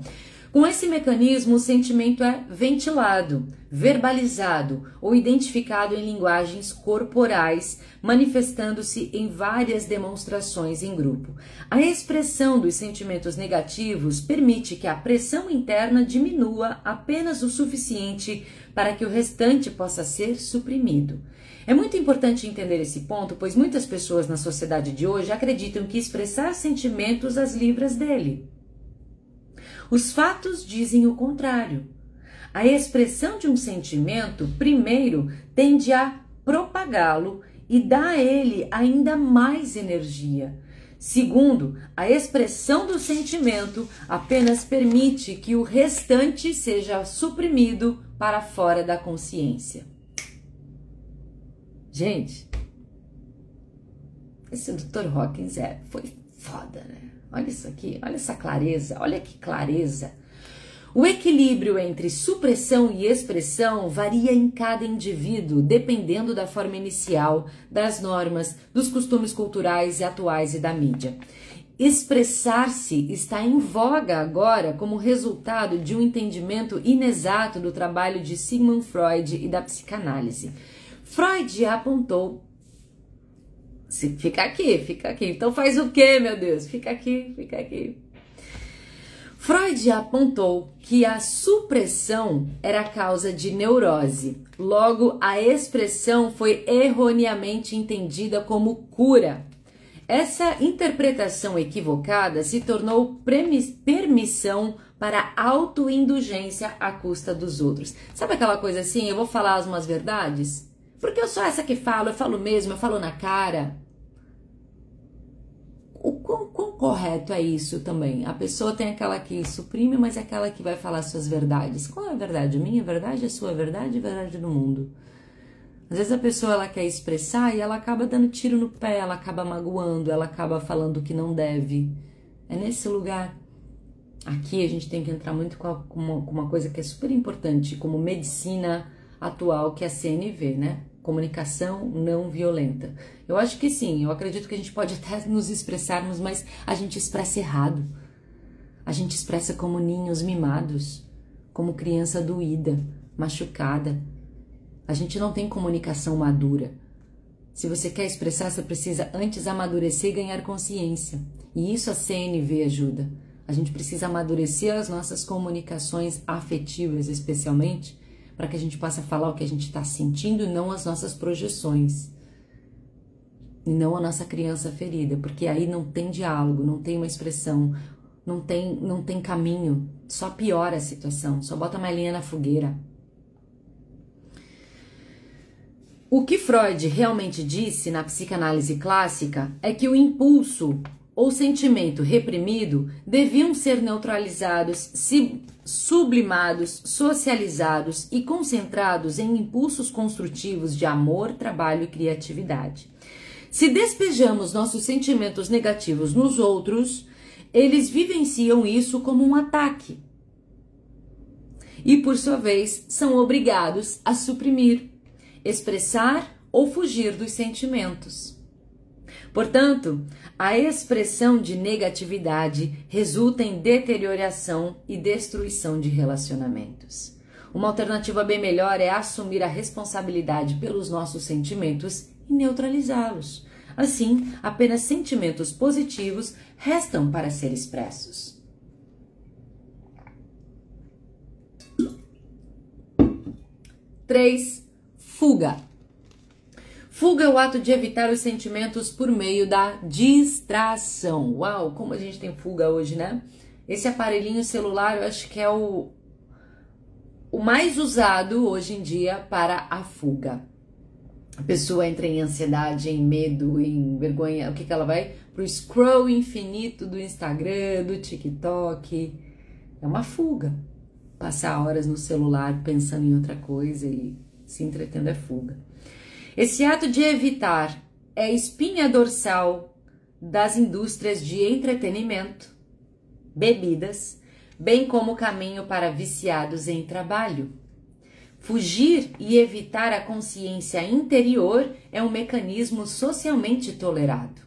[SPEAKER 1] Com esse mecanismo, o sentimento é ventilado, verbalizado ou identificado em linguagens corporais, manifestando-se em várias demonstrações em grupo. A expressão dos sentimentos negativos permite que a pressão interna diminua apenas o suficiente para que o restante possa ser suprimido. É muito importante entender esse ponto, pois muitas pessoas na sociedade de hoje acreditam que expressar sentimentos as livra dele. Os fatos dizem o contrário. A expressão de um sentimento, primeiro, tende a propagá-lo e dá a ele ainda mais energia. Segundo, a expressão do sentimento apenas permite que o restante seja suprimido para fora da consciência. Gente, esse Dr. Hawkins foi foda, né? Olha isso aqui, olha essa clareza, olha que clareza. O equilíbrio entre supressão e expressão varia em cada indivíduo, dependendo da forma inicial, das normas, dos costumes culturais e atuais e da mídia. Expressar-se está em voga agora como resultado de um entendimento inexato do trabalho de Sigmund Freud e da psicanálise. Freud apontou... Fica aqui. Então faz o quê, meu Deus? Fica aqui. Freud apontou que a supressão era causa de neurose. Logo, a expressão foi erroneamente entendida como cura. Essa interpretação equivocada se tornou permissão para autoindulgência à custa dos outros. Sabe aquela coisa assim, eu vou falar umas verdades? Porque eu sou essa que falo, eu falo mesmo, eu falo na cara. O quão correto é isso também? A pessoa tem aquela que suprime, mas é aquela que vai falar suas verdades. Qual é a verdade? A minha verdade, a sua verdade, a verdade do mundo. Às vezes a pessoa ela quer expressar e ela acaba dando tiro no pé, ela acaba magoando, ela acaba falando o que não deve. É nesse lugar. Aqui a gente tem que entrar muito com uma coisa que é super importante, como medicina atual, que é a CNV, né? Comunicação não violenta. Eu acho que sim, eu acredito que a gente pode até nos expressarmos, mas a gente expressa errado. A gente expressa como ninhos mimados, como criança doída, machucada. A gente não tem comunicação madura. Se você quer expressar, você precisa antes amadurecer e ganhar consciência. E isso a CNV ajuda. A gente precisa amadurecer as nossas comunicações afetivas, especialmente, para que a gente possa falar o que a gente está sentindo e não as nossas projeções. E não a nossa criança ferida, porque aí não tem diálogo, não tem uma expressão, não tem caminho, só piora a situação, só bota mais lenha na fogueira. O que Freud realmente disse na psicanálise clássica é que o impulso ou sentimento reprimido deviam ser neutralizados, sublimados, socializados e concentrados em impulsos construtivos de amor, trabalho e criatividade. Se despejamos nossos sentimentos negativos nos outros, eles vivenciam isso como um ataque. E, por sua vez, são obrigados a suprimir, expressar ou fugir dos sentimentos. Portanto, a expressão de negatividade resulta em deterioração e destruição de relacionamentos. Uma alternativa bem melhor é assumir a responsabilidade pelos nossos sentimentos e neutralizá-los. Assim, apenas sentimentos positivos restam para ser expressos. 3. Fuga. Fuga é o ato de evitar os sentimentos por meio da distração. Uau, como a gente tem fuga hoje, né? Esse aparelhinho celular eu acho que é o mais usado hoje em dia para a fuga. A pessoa entra em ansiedade, em medo, em vergonha. O que ela vai? Pro scroll infinito do Instagram, do TikTok. É uma fuga. Passar horas no celular pensando em outra coisa e se entretendo é fuga. Esse ato de evitar é a espinha dorsal das indústrias de entretenimento, bebidas, bem como caminho para viciados em trabalho. Fugir e evitar a consciência interior é um mecanismo socialmente tolerado.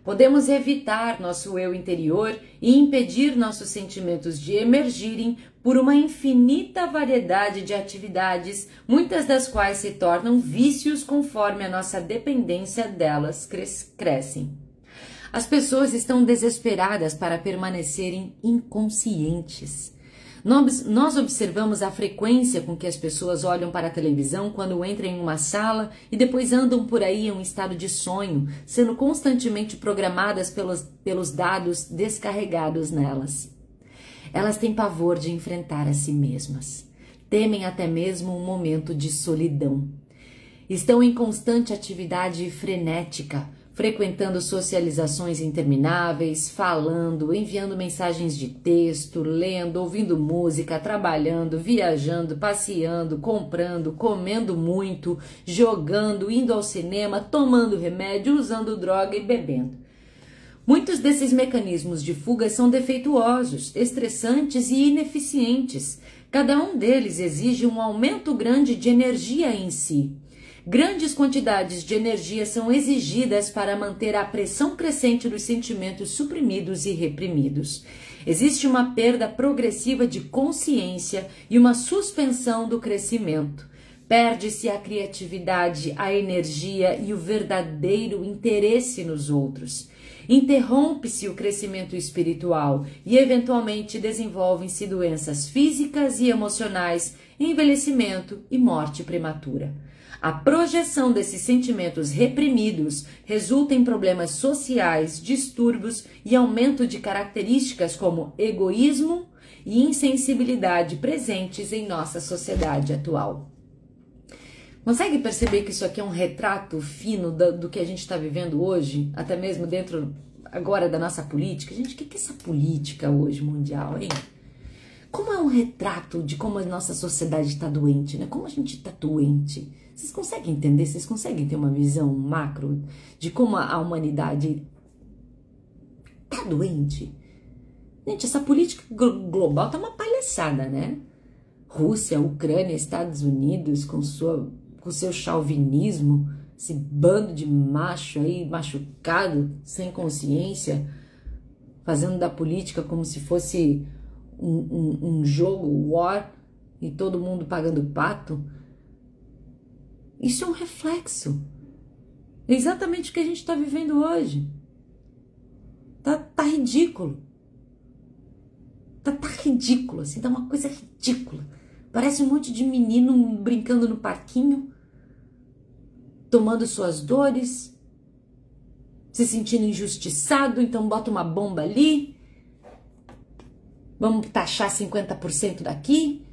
[SPEAKER 1] Podemos evitar nosso eu interior e impedir nossos sentimentos de emergirem por uma infinita variedade de atividades, muitas das quais se tornam vícios conforme a nossa dependência delas crescem. As pessoas estão desesperadas para permanecerem inconscientes. Nós observamos a frequência com que as pessoas olham para a televisão quando entram em uma sala e depois andam por aí em um estado de sonho, sendo constantemente programadas pelos dados descarregados nelas. Elas têm pavor de enfrentar a si mesmas. Temem até mesmo um momento de solidão. Estão em constante atividade frenética, frequentando socializações intermináveis, falando, enviando mensagens de texto, lendo, ouvindo música, trabalhando, viajando, passeando, comprando, comendo muito, jogando, indo ao cinema, tomando remédio, usando droga e bebendo. Muitos desses mecanismos de fuga são defeituosos, estressantes e ineficientes. Cada um deles exige um aumento grande de energia em si. Grandes quantidades de energia são exigidas para manter a pressão crescente dos sentimentos suprimidos e reprimidos. Existe uma perda progressiva de consciência e uma suspensão do crescimento. Perde-se a criatividade, a energia e o verdadeiro interesse nos outros. Interrompe-se o crescimento espiritual e, eventualmente, desenvolvem-se doenças físicas e emocionais, envelhecimento e morte prematura. A projeção desses sentimentos reprimidos resulta em problemas sociais, distúrbios e aumento de características como egoísmo e insensibilidade presentes em nossa sociedade atual. Consegue perceber que isso aqui é um retrato fino do que a gente está vivendo hoje? Até mesmo dentro agora da nossa política? Gente, o que é essa política hoje mundial, hein? Como é um retrato de como a nossa sociedade está doente, né? Como a gente está doente. Vocês conseguem entender? Vocês conseguem ter uma visão macro de como a humanidade está doente? Gente, essa política global tá uma palhaçada, né? Rússia, Ucrânia, Estados Unidos com seu chauvinismo, esse bando de macho aí, machucado, sem consciência, fazendo da política como se fosse um jogo, war, e todo mundo pagando pato. Isso é um reflexo. É exatamente o que a gente está vivendo hoje. Tá ridículo. Tá ridículo, assim, tá uma coisa ridícula. Parece um monte de menino brincando no parquinho, tomando suas dores, se sentindo injustiçado, então bota uma bomba ali, vamos taxar 50% daqui.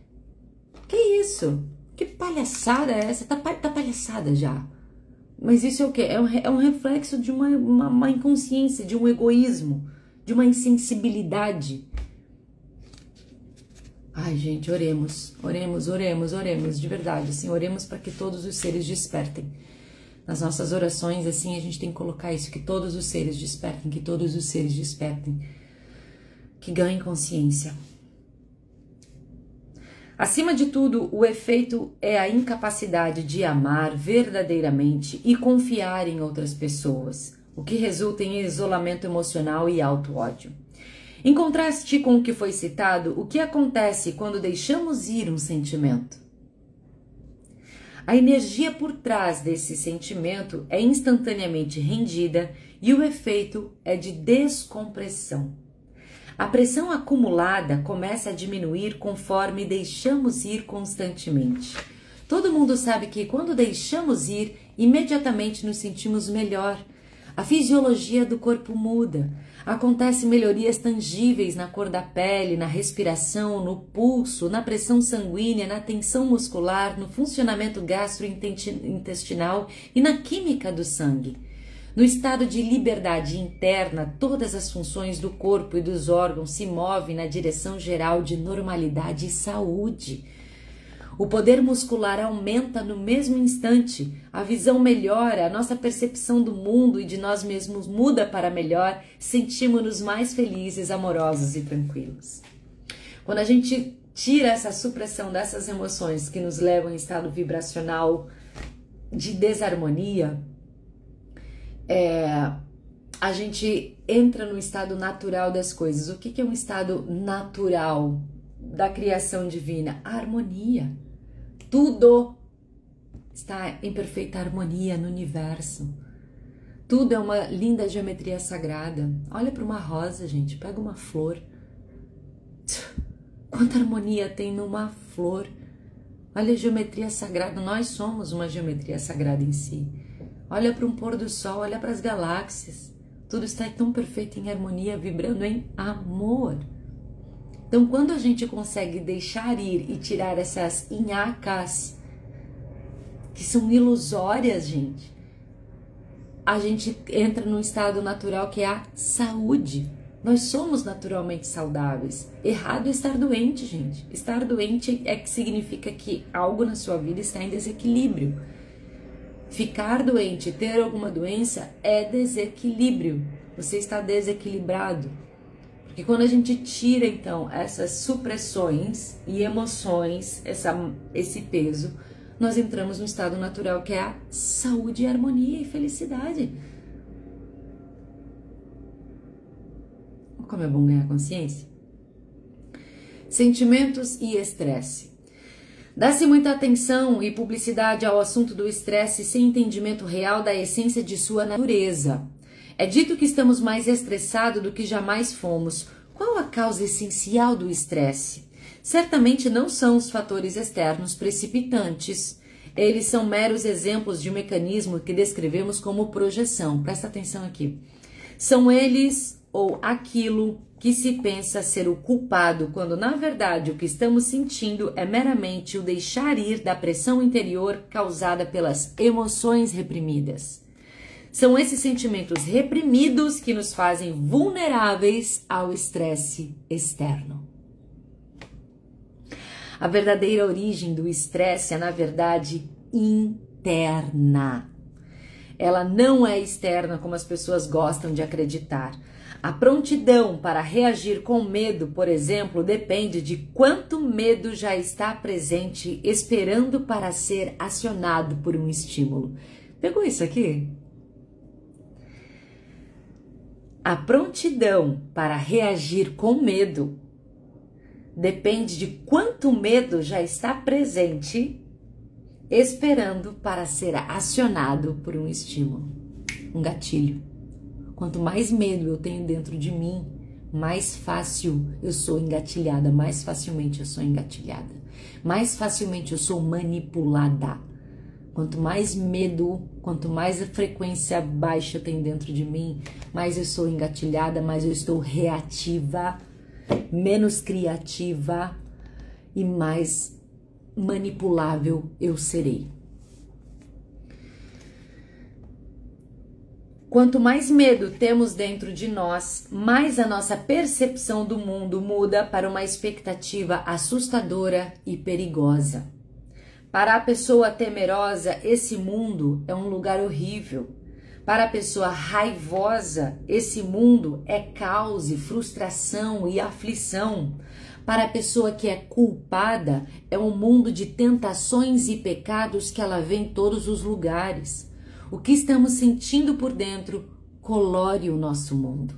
[SPEAKER 1] Que isso? Que palhaçada é essa? Tá palhaçada já. Mas isso é o quê? É um reflexo de uma inconsciência, de um egoísmo, de uma insensibilidade. Ai, gente, oremos, de verdade, assim, oremos para que todos os seres despertem. Nas nossas orações, assim, a gente tem que colocar isso, que todos os seres despertem, que ganhem consciência. Acima de tudo, o efeito é a incapacidade de amar verdadeiramente e confiar em outras pessoas, o que resulta em isolamento emocional e auto-ódio. Em contraste com o que foi citado, o que acontece quando deixamos ir um sentimento? A energia por trás desse sentimento é instantaneamente rendida e o efeito é de descompressão. A pressão acumulada começa a diminuir conforme deixamos ir constantemente. Todo mundo sabe que quando deixamos ir, imediatamente nos sentimos melhor. A fisiologia do corpo muda. Acontecem melhorias tangíveis na cor da pele, na respiração, no pulso, na pressão sanguínea, na tensão muscular, no funcionamento gastrointestinal e na química do sangue. No estado de liberdade interna, todas as funções do corpo e dos órgãos se movem na direção geral de normalidade e saúde. O poder muscular aumenta no mesmo instante, a visão melhora, a nossa percepção do mundo e de nós mesmos muda para melhor, sentimos-nos mais felizes, amorosos e tranquilos. Quando a gente tira essa supressão dessas emoções que nos levam em estado vibracional de desarmonia, a gente entra no estado natural das coisas. O que é um estado natural da criação divina? A harmonia. Tudo está em perfeita harmonia no universo. Tudo é uma linda geometria sagrada. Olha para uma rosa, gente. Pega uma flor. Quanta harmonia tem numa flor. Olha a geometria sagrada. Nós somos uma geometria sagrada em si. Olha para um pôr do sol. Olha para as galáxias. Tudo está tão perfeito em harmonia, vibrando em amor. Então, quando a gente consegue deixar ir e tirar essas nhacas, que são ilusórias, gente, a gente entra num estado natural que é a saúde. Nós somos naturalmente saudáveis. Errado é estar doente, gente. Estar doente é que significa que algo na sua vida está em desequilíbrio. Ficar doente, ter alguma doença é desequilíbrio. Você está desequilibrado. Porque quando a gente tira, então, essas supressões e emoções, esse peso, nós entramos no estado natural que é a saúde, harmonia e felicidade. Como é bom ganhar consciência. Sentimentos e estresse. Dá-se muita atenção e publicidade ao assunto do estresse sem entendimento real da essência de sua natureza. É dito que estamos mais estressados do que jamais fomos. Qual a causa essencial do estresse? Certamente não são os fatores externos precipitantes. Eles são meros exemplos de um mecanismo que descrevemos como projeção. Presta atenção aqui. São eles ou aquilo que se pensa ser o culpado, quando na verdade o que estamos sentindo é meramente o deixar ir da pressão interior causada pelas emoções reprimidas. São esses sentimentos reprimidos que nos fazem vulneráveis ao estresse externo. A verdadeira origem do estresse é, na verdade, interna. Ela não é externa como as pessoas gostam de acreditar. A prontidão para reagir com medo, por exemplo, depende de quanto medo já está presente, esperando para ser acionado por um estímulo. Pegou isso aqui? A prontidão para reagir com medo depende de quanto medo já está presente, esperando para ser acionado por um estímulo, um gatilho. Quanto mais medo eu tenho dentro de mim, mais fácil eu sou engatilhada, mais facilmente eu sou engatilhada, mais facilmente eu sou manipulada. Quanto mais medo, quanto mais a frequência baixa tem dentro de mim, mais eu sou engatilhada, mais eu estou reativa, menos criativa e mais manipulável eu serei. Quanto mais medo temos dentro de nós, mais a nossa percepção do mundo muda para uma expectativa assustadora e perigosa. Para a pessoa temerosa, esse mundo é um lugar horrível. Para a pessoa raivosa, esse mundo é caos e frustração e aflição. Para a pessoa que é culpada, é um mundo de tentações e pecados que ela vê em todos os lugares. O que estamos sentindo por dentro colore o nosso mundo.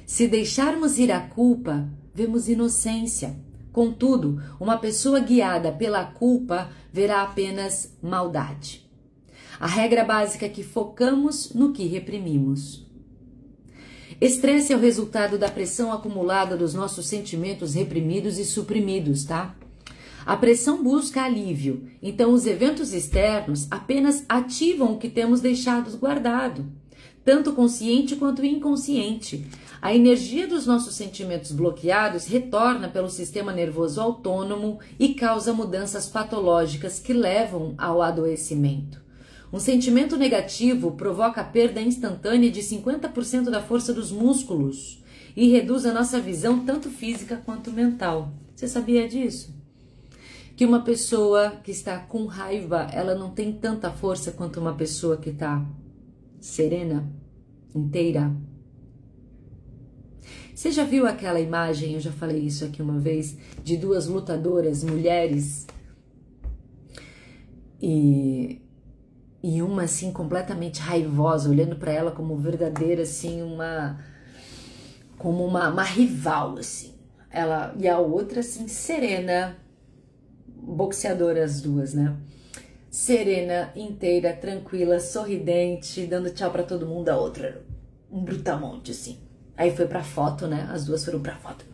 [SPEAKER 1] Se deixarmos ir a culpa, vemos inocência. Contudo, uma pessoa guiada pela culpa verá apenas maldade. A regra básica é que focamos no que reprimimos. Estresse é o resultado da pressão acumulada dos nossos sentimentos reprimidos e suprimidos, tá? A pressão busca alívio, então os eventos externos apenas ativam o que temos deixado guardado, tanto consciente quanto inconsciente. A energia dos nossos sentimentos bloqueados retorna pelo sistema nervoso autônomo e causa mudanças patológicas que levam ao adoecimento. Um sentimento negativo provoca a perda instantânea de 50% da força dos músculos e reduz a nossa visão tanto física quanto mental. Você sabia disso? Que uma pessoa que está com raiva, ela não tem tanta força quanto uma pessoa que está serena, inteira. Você já viu aquela imagem, eu já falei isso aqui uma vez, de duas lutadoras, mulheres, e e uma assim completamente raivosa, olhando para ela como verdadeira assim, como uma rival assim. Ela e a outra assim serena, boxeadora as duas, né? Serena, inteira, tranquila, sorridente, dando tchau para todo mundo. A outra um brutamonte assim. Aí foi pra foto, né? As duas foram pra foto.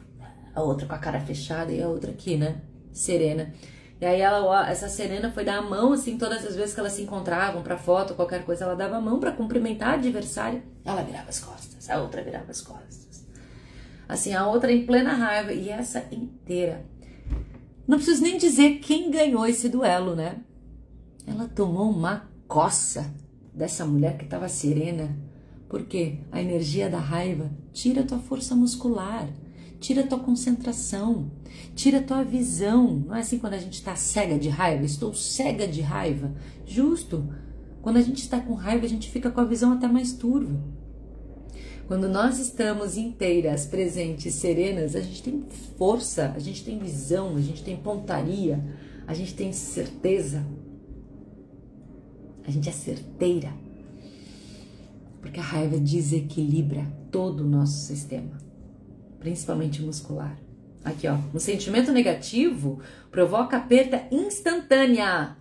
[SPEAKER 1] A outra com a cara fechada e a outra aqui, né? Serena. E aí essa Serena foi dar a mão, assim, todas as vezes que elas se encontravam pra foto, qualquer coisa, ela dava a mão pra cumprimentar a adversária. Ela virava as costas, a outra virava as costas. Assim, a outra em plena raiva e essa inteira. Não preciso nem dizer quem ganhou esse duelo, né? Ela tomou uma coça dessa mulher que tava serena. Porque a energia da raiva tira a tua força muscular, tira a tua concentração, tira a tua visão. Não é assim quando a gente está cega de raiva? Estou cega de raiva. Justo. Quando a gente está com raiva, a gente fica com a visão até mais turva. Quando nós estamos inteiras, presentes, serenas, a gente tem força, a gente tem visão, a gente tem pontaria, a gente tem certeza. A gente é certeira. Porque a raiva desequilibra todo o nosso sistema, principalmente muscular. Aqui, ó, um sentimento negativo provoca perda instantânea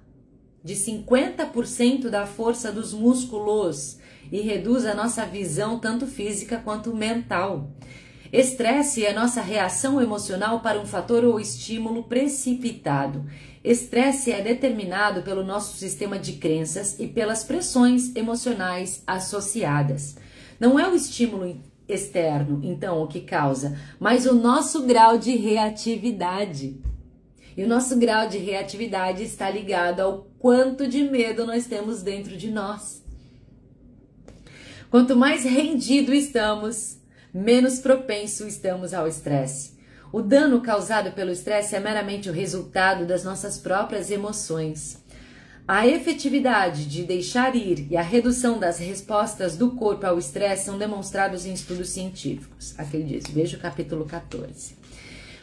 [SPEAKER 1] de 50% da força dos músculos e reduz a nossa visão tanto física quanto mental. Estresse é a nossa reação emocional para um fator ou estímulo precipitado. Estresse é determinado pelo nosso sistema de crenças e pelas pressões emocionais associadas. Não é o estímulo externo, então, o que causa, mas o nosso grau de reatividade. E o nosso grau de reatividade está ligado ao quanto de medo nós temos dentro de nós. Quanto mais rendido estamos, menos propenso estamos ao estresse. O dano causado pelo estresse é meramente o resultado das nossas próprias emoções. A efetividade de deixar ir e a redução das respostas do corpo ao estresse são demonstrados em estudos científicos. Aqui ele diz, veja o capítulo 14.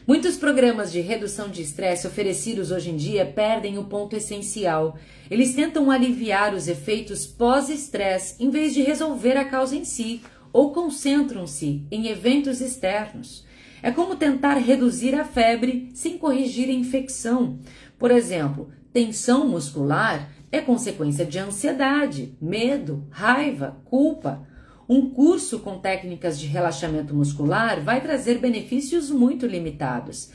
[SPEAKER 1] Muitos programas de redução de estresse oferecidos hoje em dia perdem o ponto essencial. Eles tentam aliviar os efeitos pós-estresse em vez de resolver a causa em si, ou concentram-se em eventos externos. É como tentar reduzir a febre sem corrigir a infecção. Por exemplo, tensão muscular é consequência de ansiedade, medo, raiva, culpa. Um curso com técnicas de relaxamento muscular vai trazer benefícios muito limitados.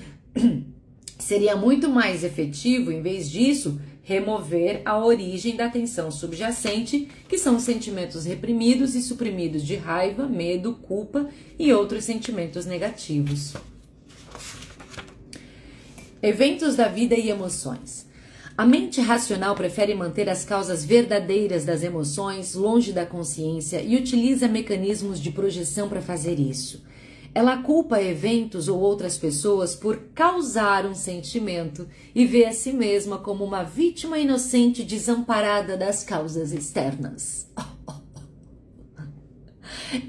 [SPEAKER 1] Seria muito mais efetivo, em vez disso, remover a origem da tensão subjacente, que são os sentimentos reprimidos e suprimidos de raiva, medo, culpa e outros sentimentos negativos. Eventos da vida e emoções. A mente racional prefere manter as causas verdadeiras das emoções longe da consciência e utiliza mecanismos de projeção para fazer isso. Ela culpa eventos ou outras pessoas por causar um sentimento e vê a si mesma como uma vítima inocente desamparada das causas externas.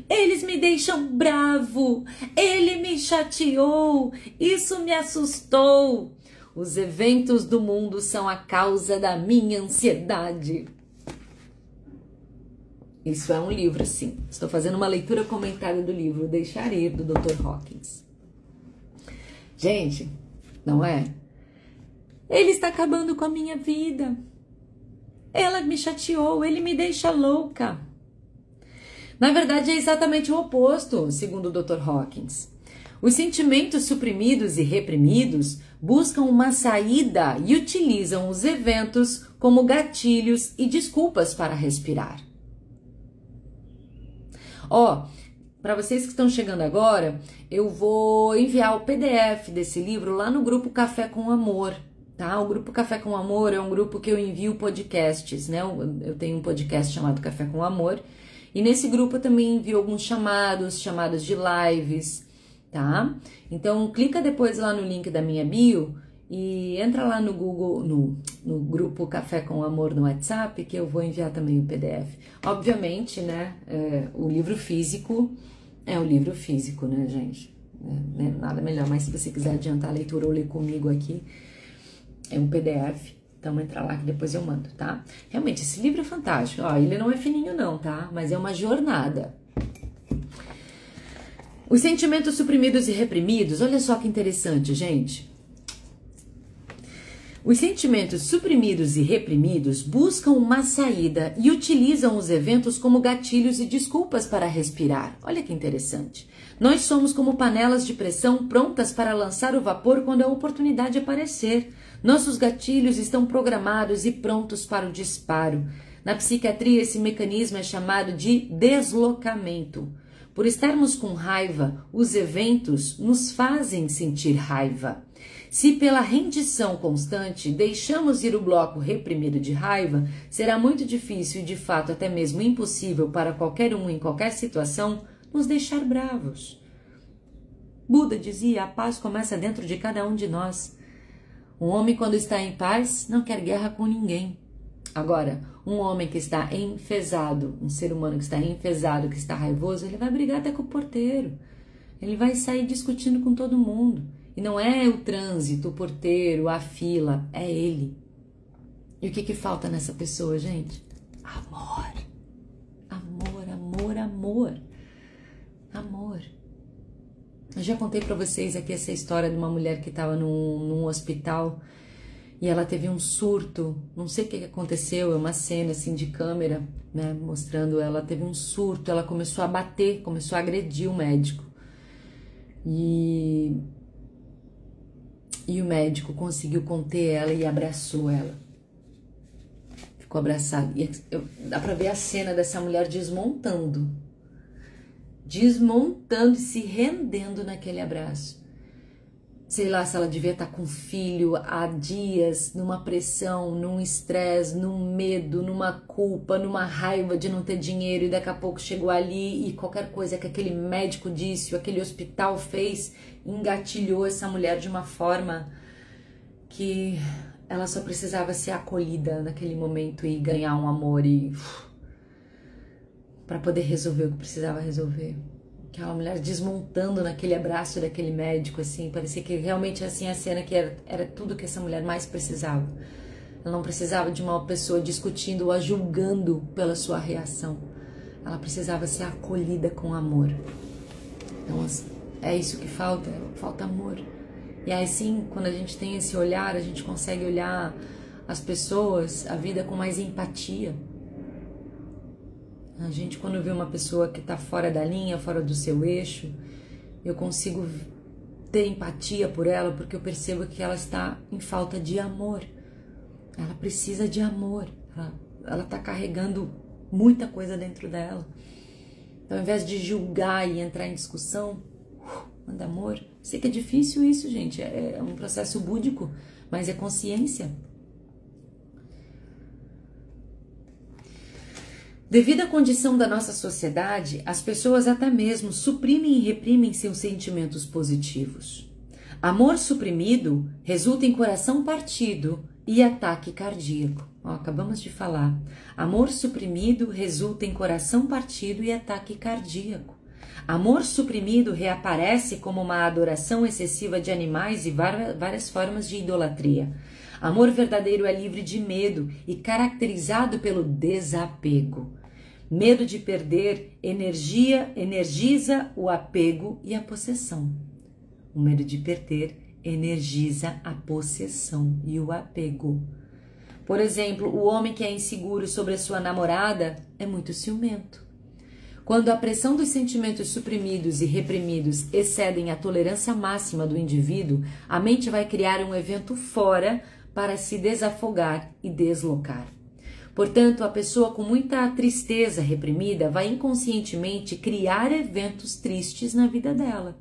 [SPEAKER 1] Eles me deixam bravo, ele me chateou, isso me assustou. Os eventos do mundo são a causa da minha ansiedade. Isso é um livro, sim. Estou fazendo uma leitura comentada do livro Deixar Ir, do Dr. Hawkins. Gente, não é? Ele está acabando com a minha vida. Ela me chateou, ele me deixa louca. Na verdade, é exatamente o oposto, segundo o Dr. Hawkins. Os sentimentos suprimidos e reprimidos buscam uma saída e utilizam os eventos como gatilhos e desculpas para respirar. Ó, para vocês que estão chegando agora, eu vou enviar o PDF desse livro lá no grupo Café com Amor, tá? O grupo Café com Amor é um grupo que eu envio podcasts, né? Eu tenho um podcast chamado Café com Amor, e nesse grupo eu também envio alguns chamados de lives, tá? Então, clica depois lá no link da minha bio e entra lá no Google, no grupo Café com Amor no WhatsApp, que eu vou enviar também o PDF. Obviamente, né, o livro físico é o livro físico, né, gente? Nada melhor, mas se você quiser adiantar a leitura ou ler comigo aqui, é um PDF. Então entra lá que depois eu mando, tá? Realmente, esse livro é fantástico. Ó, ele não é fininho não, tá? Mas é uma jornada. Os sentimentos suprimidos e reprimidos, olha só que interessante, gente. Os sentimentos suprimidos e reprimidos buscam uma saída e utilizam os eventos como gatilhos e desculpas para respirar. Olha que interessante. Nós somos como panelas de pressão prontas para lançar o vapor quando a oportunidade aparecer. Nossos gatilhos estão programados e prontos para o disparo. Na psiquiatria, esse mecanismo é chamado de deslocamento. Por estarmos com raiva, os eventos nos fazem sentir raiva. Se pela rendição constante deixamos ir o bloco reprimido de raiva, será muito difícil e de fato até mesmo impossível para qualquer um em qualquer situação nos deixar bravos. Buda dizia: a paz começa dentro de cada um de nós. Um homem, quando está em paz, não quer guerra com ninguém. Agora, um homem que está enfesado, um ser humano que está enfesado, que está raivoso, ele vai brigar até com o porteiro. Ele vai sair discutindo com todo mundo. E não é o trânsito, o porteiro, a fila, é ele. E o que falta nessa pessoa, gente? Amor. Amor, amor, amor. Amor. Eu já contei pra vocês aqui essa história de uma mulher que estava num hospital e ela teve um surto. Não sei o que aconteceu, é uma cena assim de câmera, né, mostrando ela teve um surto, ela começou a bater, começou a agredir o médico. E o médico conseguiu conter ela e abraçou ela. Ficou abraçado. E dá pra ver a cena dessa mulher desmontando e se rendendo naquele abraço. Sei lá se ela devia estar com filho há dias, numa pressão, num estresse, num medo, numa culpa, numa raiva de não ter dinheiro, e daqui a pouco chegou ali e qualquer coisa que aquele médico disse, ou aquele hospital fez, engatilhou essa mulher de uma forma que ela só precisava ser acolhida naquele momento e ganhar um amor e para poder resolver o que precisava resolver. Aquela mulher desmontando naquele abraço daquele médico, assim, parecia que realmente assim a cena que era tudo que essa mulher mais precisava. Ela não precisava de uma pessoa discutindo ou a julgando pela sua reação. Ela precisava ser acolhida com amor. Então, é isso que falta amor. E aí sim, quando a gente tem esse olhar, a gente consegue olhar as pessoas, a vida com mais empatia. A gente, quando vê uma pessoa que está fora da linha, fora do seu eixo, eu consigo ter empatia por ela, porque eu percebo que ela está em falta de amor. Ela precisa de amor. Ela está carregando muita coisa dentro dela. Então, ao invés de julgar e entrar em discussão, manda amor. Sei que é difícil isso, gente. É um processo búdico, mas é consciência. Devido à condição da nossa sociedade, as pessoas até mesmo suprimem e reprimem seus sentimentos positivos. Amor suprimido resulta em coração partido e ataque cardíaco. Ó, acabamos de falar. Amor suprimido resulta em coração partido e ataque cardíaco. Amor suprimido reaparece como uma adoração excessiva de animais e várias formas de idolatria. Amor verdadeiro é livre de medo e caracterizado pelo desapego. Medo de perder energiza o apego e a possessão. O medo de perder energiza a possessão e o apego. Por exemplo, o homem que é inseguro sobre a sua namorada é muito ciumento. Quando a pressão dos sentimentos suprimidos e reprimidos excedem a tolerância máxima do indivíduo, a mente vai criar um evento fora para se desafogar e deslocar. Portanto, a pessoa com muita tristeza reprimida vai inconscientemente criar eventos tristes na vida dela.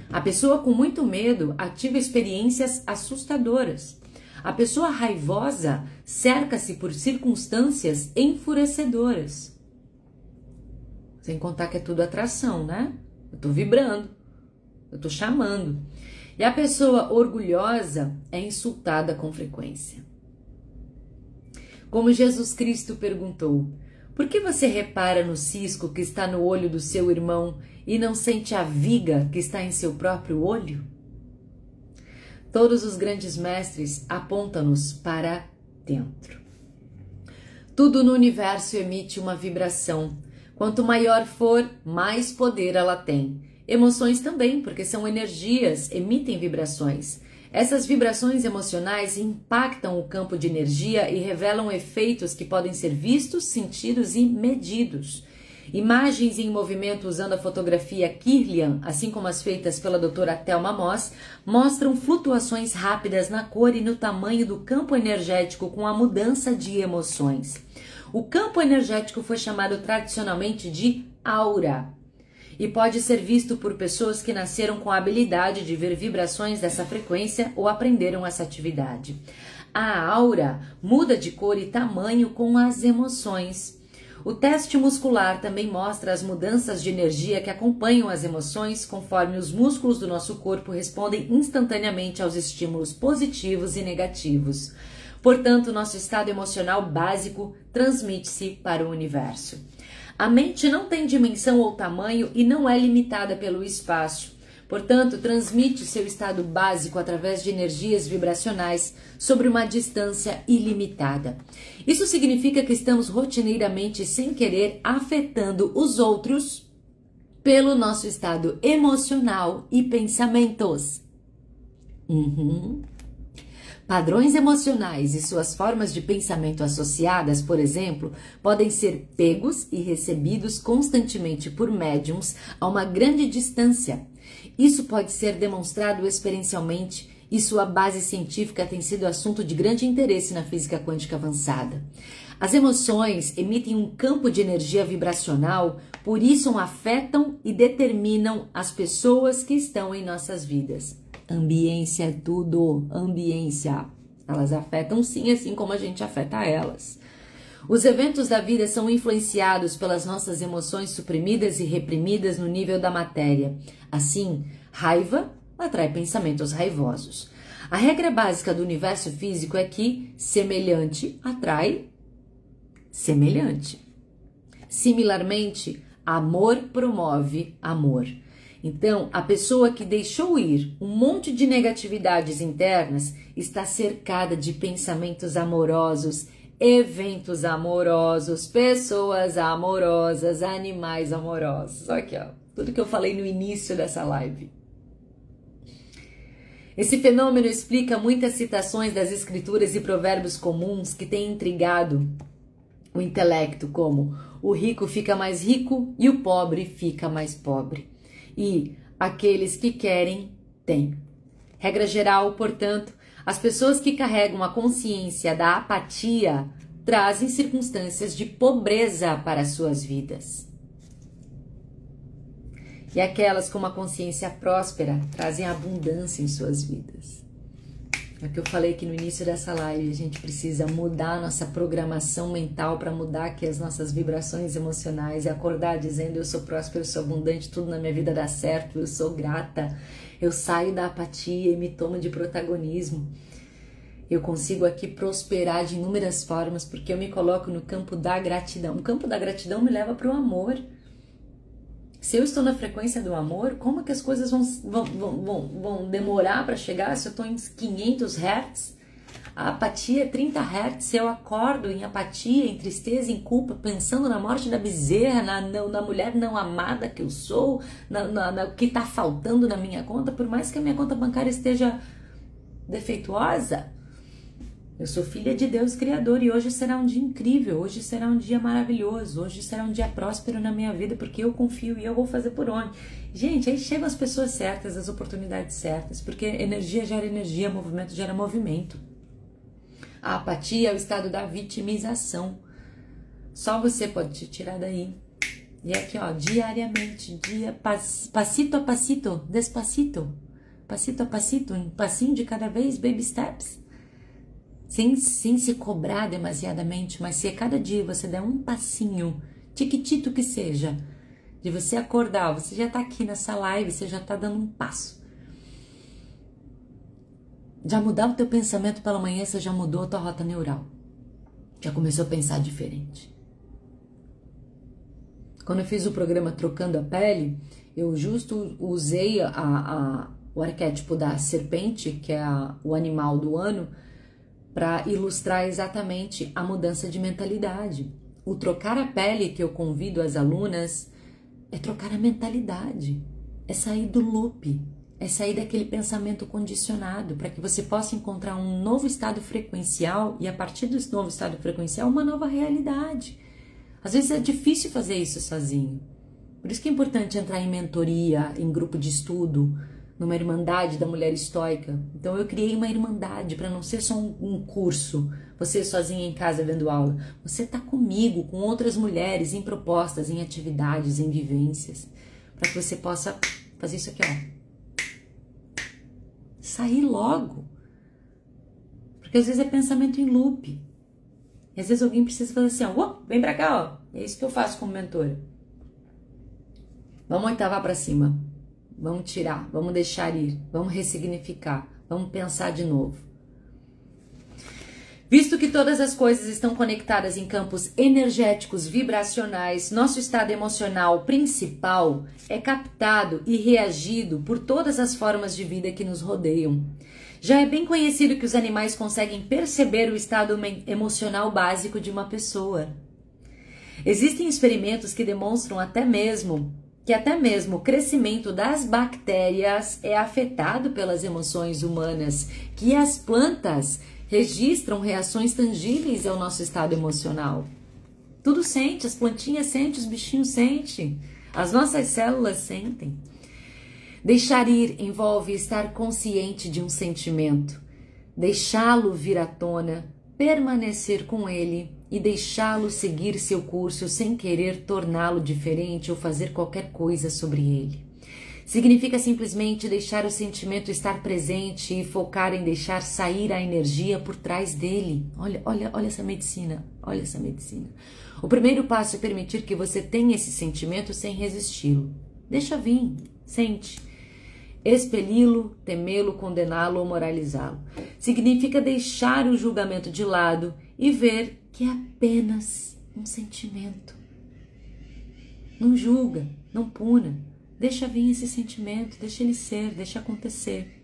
[SPEAKER 1] A pessoa com muito medo ativa experiências assustadoras. A pessoa raivosa cerca-se por circunstâncias enfurecedoras. Sem contar que é tudo atração, né? Eu tô vibrando, eu tô chamando. E a pessoa orgulhosa é insultada com frequência. Como Jesus Cristo perguntou: por que você repara no cisco que está no olho do seu irmão e não sente a viga que está em seu próprio olho? Todos os grandes mestres apontam-nos para dentro. Tudo no universo emite uma vibração. Quanto maior for, mais poder ela tem. Emoções também, porque são energias, emitem vibrações. Essas vibrações emocionais impactam o campo de energia e revelam efeitos que podem ser vistos, sentidos e medidos. Imagens em movimento usando a fotografia Kirlian, assim como as feitas pela doutora Thelma Moss, mostram flutuações rápidas na cor e no tamanho do campo energético com a mudança de emoções. O campo energético foi chamado tradicionalmente de aura e pode ser visto por pessoas que nasceram com a habilidade de ver vibrações dessa frequência ou aprenderam essa atividade. A aura muda de cor e tamanho com as emoções. O teste muscular também mostra as mudanças de energia que acompanham as emoções conforme os músculos do nosso corpo respondem instantaneamente aos estímulos positivos e negativos. Portanto, nosso estado emocional básico transmite-se para o universo. A mente não tem dimensão ou tamanho e não é limitada pelo espaço. Portanto, transmite seu estado básico através de energias vibracionais sobre uma distância ilimitada. Isso significa que estamos rotineiramente, sem querer, afetando os outros pelo nosso estado emocional e pensamentos. Padrões emocionais e suas formas de pensamento associadas, por exemplo, podem ser pegos e recebidos constantemente por médiums a uma grande distância. Isso pode ser demonstrado experiencialmente e sua base científica tem sido assunto de grande interesse na física quântica avançada. As emoções emitem um campo de energia vibracional, por isso afetam e determinam as pessoas que estão em nossas vidas. Ambiência é tudo, ambiência. Elas afetam sim, assim como a gente afeta elas. Os eventos da vida são influenciados pelas nossas emoções suprimidas e reprimidas no nível da matéria. Assim, raiva atrai pensamentos raivosos. A regra básica do universo físico é que semelhante atrai semelhante. Similarmente, amor promove amor. Então, a pessoa que deixou ir um monte de negatividades internas está cercada de pensamentos amorosos, eventos amorosos, pessoas amorosas, animais amorosos. Aqui, ó, tudo que eu falei no início dessa live. Esse fenômeno explica muitas citações das escrituras e provérbios comuns que têm intrigado o intelecto, como o rico fica mais rico e o pobre fica mais pobre. E aqueles que querem, têm. Regra geral, portanto, as pessoas que carregam a consciência da apatia trazem circunstâncias de pobreza para suas vidas. E aquelas com uma consciência próspera trazem abundância em suas vidas. É o que eu falei aqui no início dessa live, a gente precisa mudar a nossa programação mental para mudar aqui as nossas vibrações emocionais e acordar dizendo eu sou próspero, eu sou abundante, tudo na minha vida dá certo, eu sou grata, eu saio da apatia e me tomo de protagonismo. Eu consigo aqui prosperar de inúmeras formas porque eu me coloco no campo da gratidão. O campo da gratidão me leva para o amor. Se eu estou na frequência do amor, como que as coisas vão demorar para chegar se eu estou em 500 Hz? A apatia é 30 Hz. Se eu acordo em apatia, em tristeza, em culpa, pensando na morte da bezerra, na mulher não amada que eu sou, no que está faltando na minha conta, por mais que a minha conta bancária esteja defeituosa, eu sou filha de Deus Criador e hoje será um dia incrível, hoje será um dia maravilhoso, hoje será um dia próspero na minha vida porque eu confio e eu vou fazer por onde. Gente, aí chegam as pessoas certas, as oportunidades certas, porque energia gera energia, movimento gera movimento. A apatia é o estado da vitimização. Só você pode te tirar daí. E aqui, ó, diariamente, passito a passito, despacito, passito a passito, um passinho de cada vez, baby steps. Sem se cobrar demasiadamente, mas se a cada dia você der um passinho, tiquitito que seja, de você acordar, você já tá aqui nessa live, você já tá dando um passo. Já mudar o teu pensamento pela manhã, você já mudou a tua rota neural. Já começou a pensar diferente. Quando eu fiz o programa Trocando a Pele, eu justo usei o arquétipo da serpente, que é o animal do ano, para ilustrar exatamente a mudança de mentalidade. O trocar a pele que eu convido as alunas é trocar a mentalidade, é sair do loop, é sair daquele pensamento condicionado, para que você possa encontrar um novo estado frequencial e, a partir desse novo estado frequencial, uma nova realidade. Às vezes é difícil fazer isso sozinho. Por isso que é importante entrar em mentoria, em grupo de estudo, numa irmandade da mulher estoica. Então eu criei uma irmandade para não ser só um curso, você sozinha em casa vendo aula. Você está comigo, com outras mulheres, em propostas, em atividades, em vivências, para que você possa fazer isso aqui, ó. Sair logo. Porque às vezes é pensamento em loop. E às vezes alguém precisa fazer assim, ó, vem pra cá, ó. É isso que eu faço como mentora. Vamos oitavar para cima. Vamos tirar, vamos deixar ir, vamos ressignificar, vamos pensar de novo. Visto que todas as coisas estão conectadas em campos energéticos vibracionais, nosso estado emocional principal é captado e reagido por todas as formas de vida que nos rodeiam. Já é bem conhecido que os animais conseguem perceber o estado emocional básico de uma pessoa. Existem experimentos que demonstram que até mesmo o crescimento das bactérias é afetado pelas emoções humanas, que as plantas registram reações tangíveis ao nosso estado emocional. Tudo sente, as plantinhas sentem, os bichinhos sentem, as nossas células sentem. Deixar ir envolve estar consciente de um sentimento, deixá-lo vir à tona, permanecer com ele e deixá-lo seguir seu curso sem querer torná-lo diferente ou fazer qualquer coisa sobre ele. Significa simplesmente deixar o sentimento estar presente e focar em deixar sair a energia por trás dele. Olha essa medicina, olha essa medicina. O primeiro passo é permitir que você tenha esse sentimento sem resisti-lo. Deixa vir, sente. Expeli-lo, temê-lo, condená-lo ou moralizá-lo. Significa deixar o julgamento de lado e ver que é apenas um sentimento. Não julga, não puna. Deixa vir esse sentimento, deixa ele ser, deixa acontecer.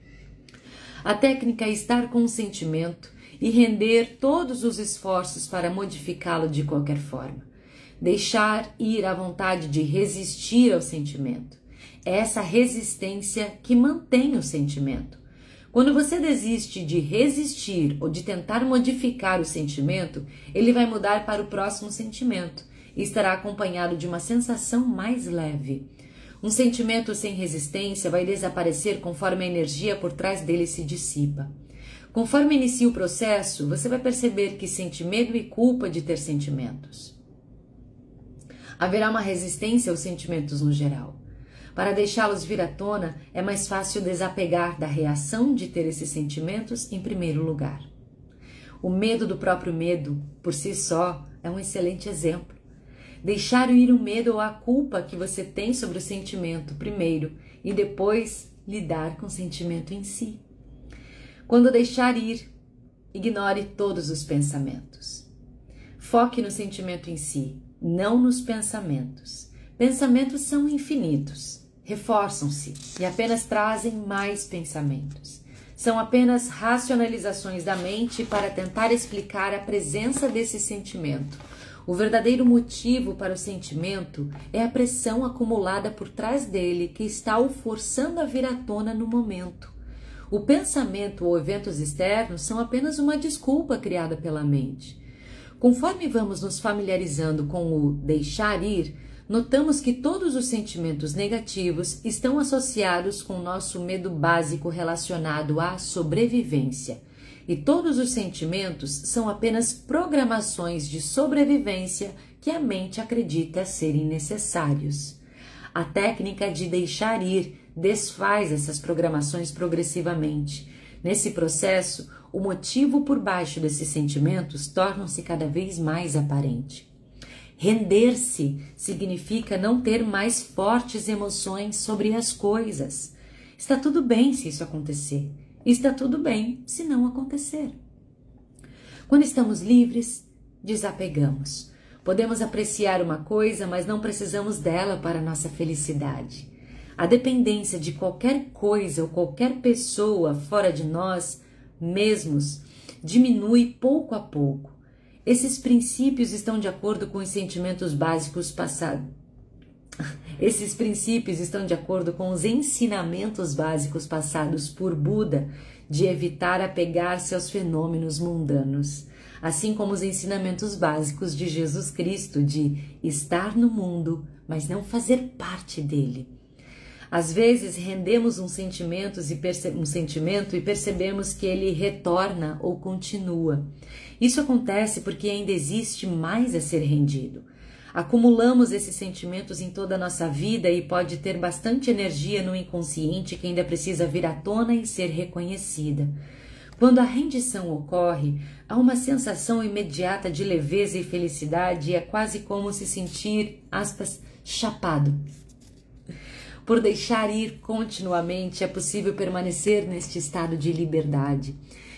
[SPEAKER 1] A técnica é estar com o sentimento e render todos os esforços para modificá-lo de qualquer forma. Deixar ir a vontade de resistir ao sentimento. É essa resistência que mantém o sentimento. Quando você desiste de resistir ou de tentar modificar o sentimento, ele vai mudar para o próximo sentimento e estará acompanhado de uma sensação mais leve. Um sentimento sem resistência vai desaparecer conforme a energia por trás dele se dissipa. Conforme inicia o processo, você vai perceber que sente medo e culpa de ter sentimentos. Haverá uma resistência aos sentimentos no geral. Para deixá-los vir à tona, é mais fácil desapegar da reação de ter esses sentimentos em primeiro lugar. O medo do próprio medo, por si só, é um excelente exemplo. Deixar ir o medo ou a culpa que você tem sobre o sentimento primeiro e depois lidar com o sentimento em si. Quando deixar ir, ignore todos os pensamentos. Foque no sentimento em si, não nos pensamentos. Pensamentos são infinitos. Reforçam-se e apenas trazem mais pensamentos. São apenas racionalizações da mente para tentar explicar a presença desse sentimento. O verdadeiro motivo para o sentimento é a pressão acumulada por trás dele que está o forçando a vir à tona no momento. O pensamento ou eventos externos são apenas uma desculpa criada pela mente. Conforme vamos nos familiarizando com o deixar ir, notamos que todos os sentimentos negativos estão associados com o nosso medo básico relacionado à sobrevivência. E todos os sentimentos são apenas programações de sobrevivência que a mente acredita serem necessários. A técnica de deixar ir desfaz essas programações progressivamente. Nesse processo, o motivo por baixo desses sentimentos torna-se cada vez mais aparente. Render-se significa não ter mais fortes emoções sobre as coisas. Está tudo bem se isso acontecer. Está tudo bem se não acontecer. Quando estamos livres, desapegamos. Podemos apreciar uma coisa, mas não precisamos dela para a nossa felicidade. A dependência de qualquer coisa ou qualquer pessoa fora de nós mesmos diminui pouco a pouco. Esses princípios estão de acordo com os sentimentos básicos passados. Esses princípios estão de acordo com os ensinamentos básicos passados por Buda de evitar apegar-se aos fenômenos mundanos, assim como os ensinamentos básicos de Jesus Cristo de estar no mundo, mas não fazer parte dele. Às vezes rendemos um sentimento e percebemos que ele retorna ou continua. Isso acontece porque ainda existe mais a ser rendido. Acumulamos esses sentimentos em toda a nossa vida e pode ter bastante energia no inconsciente que ainda precisa vir à tona e ser reconhecida. Quando a rendição ocorre, há uma sensação imediata de leveza e felicidade e é quase como se sentir, aspas, chapado. Por deixar ir continuamente, é possível permanecer neste estado de liberdade.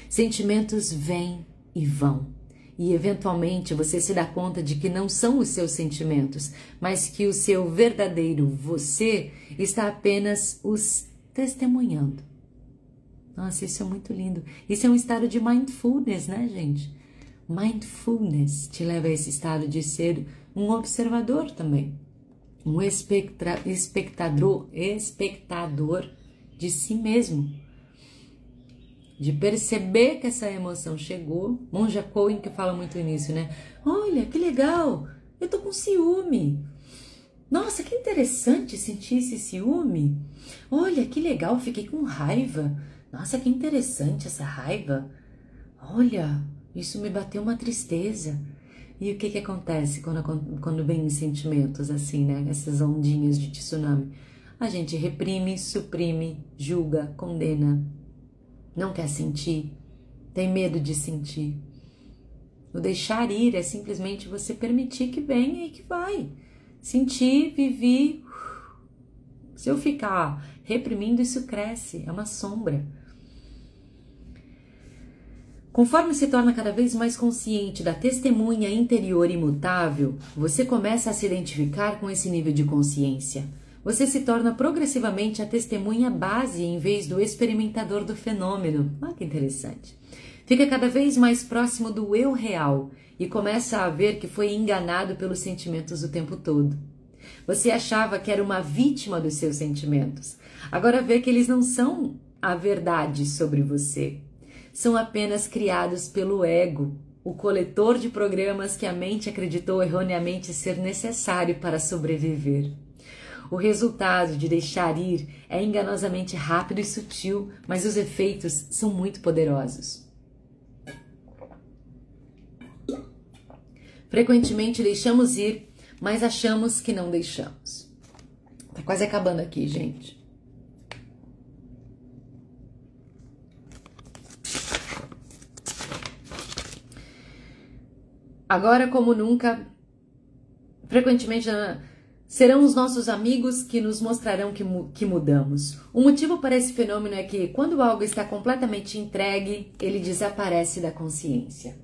[SPEAKER 1] Sentimentos vêm e vão. E eventualmente você se dá conta de que não são os seus sentimentos, mas que o seu verdadeiro você está apenas os testemunhando. Nossa, isso é muito lindo. Isso é um estado de mindfulness, né, gente? Mindfulness te leva a esse estado de ser um observador também. Um espectador de si mesmo. De perceber que essa emoção chegou. Monja Coen que fala muito nisso, né? Olha, que legal, eu tô com ciúme. Nossa, que interessante sentir esse ciúme. Olha, que legal, fiquei com raiva. Nossa, que interessante essa raiva. Olha, isso me bateu uma tristeza. E o que acontece quando vem sentimentos assim, né? Essas ondinhas de tsunami. A gente reprime, suprime, julga, condena. Não quer sentir, tem medo de sentir. O deixar ir é simplesmente você permitir que venha e que vai. Sentir, viver. Se eu ficar reprimindo, isso cresce, é uma sombra. Conforme se torna cada vez mais consciente da testemunha interior imutável, você começa a se identificar com esse nível de consciência. Você se torna progressivamente a testemunha base em vez do experimentador do fenômeno. Olha que interessante. Fica cada vez mais próximo do eu real e começa a ver que foi enganado pelos sentimentos o tempo todo. Você achava que era uma vítima dos seus sentimentos. Agora vê que eles não são a verdade sobre você. São apenas criados pelo ego, o coletor de programas que a mente acreditou erroneamente ser necessário para sobreviver. O resultado de deixar ir é enganosamente rápido e sutil, mas os efeitos são muito poderosos. Frequentemente deixamos ir, mas achamos que não deixamos. Tá quase acabando aqui, gente. Agora, como nunca, frequentemente serão os nossos amigos que nos mostrarão que mudamos. O motivo para esse fenômeno é que, quando algo está completamente entregue, ele desaparece da consciência.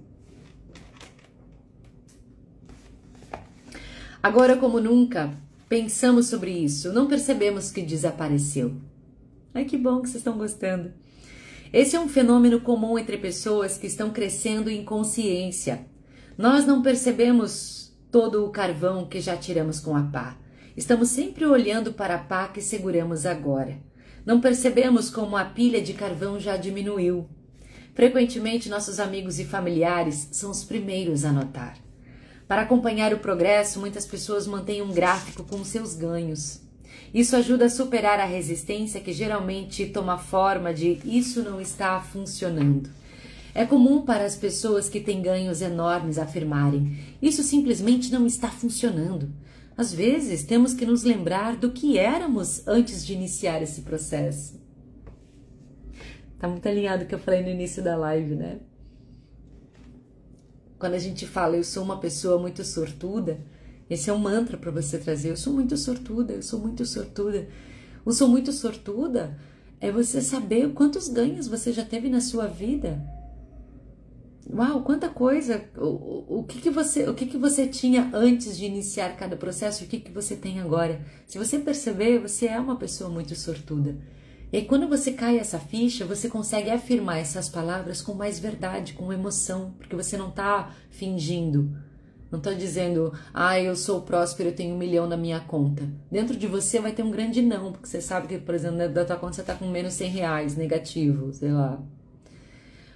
[SPEAKER 1] Agora, como nunca, pensamos sobre isso, não percebemos que desapareceu. Ai, que bom que vocês estão gostando. Esse é um fenômeno comum entre pessoas que estão crescendo em consciência. Nós não percebemos todo o carvão que já tiramos com a pá. Estamos sempre olhando para a pá que seguramos agora. Não percebemos como a pilha de carvão já diminuiu. Frequentemente, nossos amigos e familiares são os primeiros a notar. Para acompanhar o progresso, muitas pessoas mantêm um gráfico com seus ganhos. Isso ajuda a superar a resistência que geralmente toma forma de isso não está funcionando. É comum para as pessoas que têm ganhos enormes afirmarem: isso simplesmente não está funcionando. Às vezes, temos que nos lembrar do que éramos antes de iniciar esse processo. Tá muito alinhado com o que eu falei no início da live, né? Quando a gente fala, eu sou uma pessoa muito sortuda, esse é um mantra para você trazer. Eu sou muito sortuda, eu sou muito sortuda. O sou muito sortuda é você saber quantos ganhos você já teve na sua vida. Uau, quanta coisa! O que que você tinha antes de iniciar cada processo e o que que você tem agora? Se você perceber, você é uma pessoa muito sortuda. E aí, quando você cai essa ficha, você consegue afirmar essas palavras com mais verdade, com emoção, porque você não está fingindo. Não está dizendo, eu sou próspero, eu tenho 1 milhão na minha conta. Dentro de você vai ter um grande não, porque você sabe que, por exemplo, da tua conta você está com menos 100 reais, negativo, sei lá.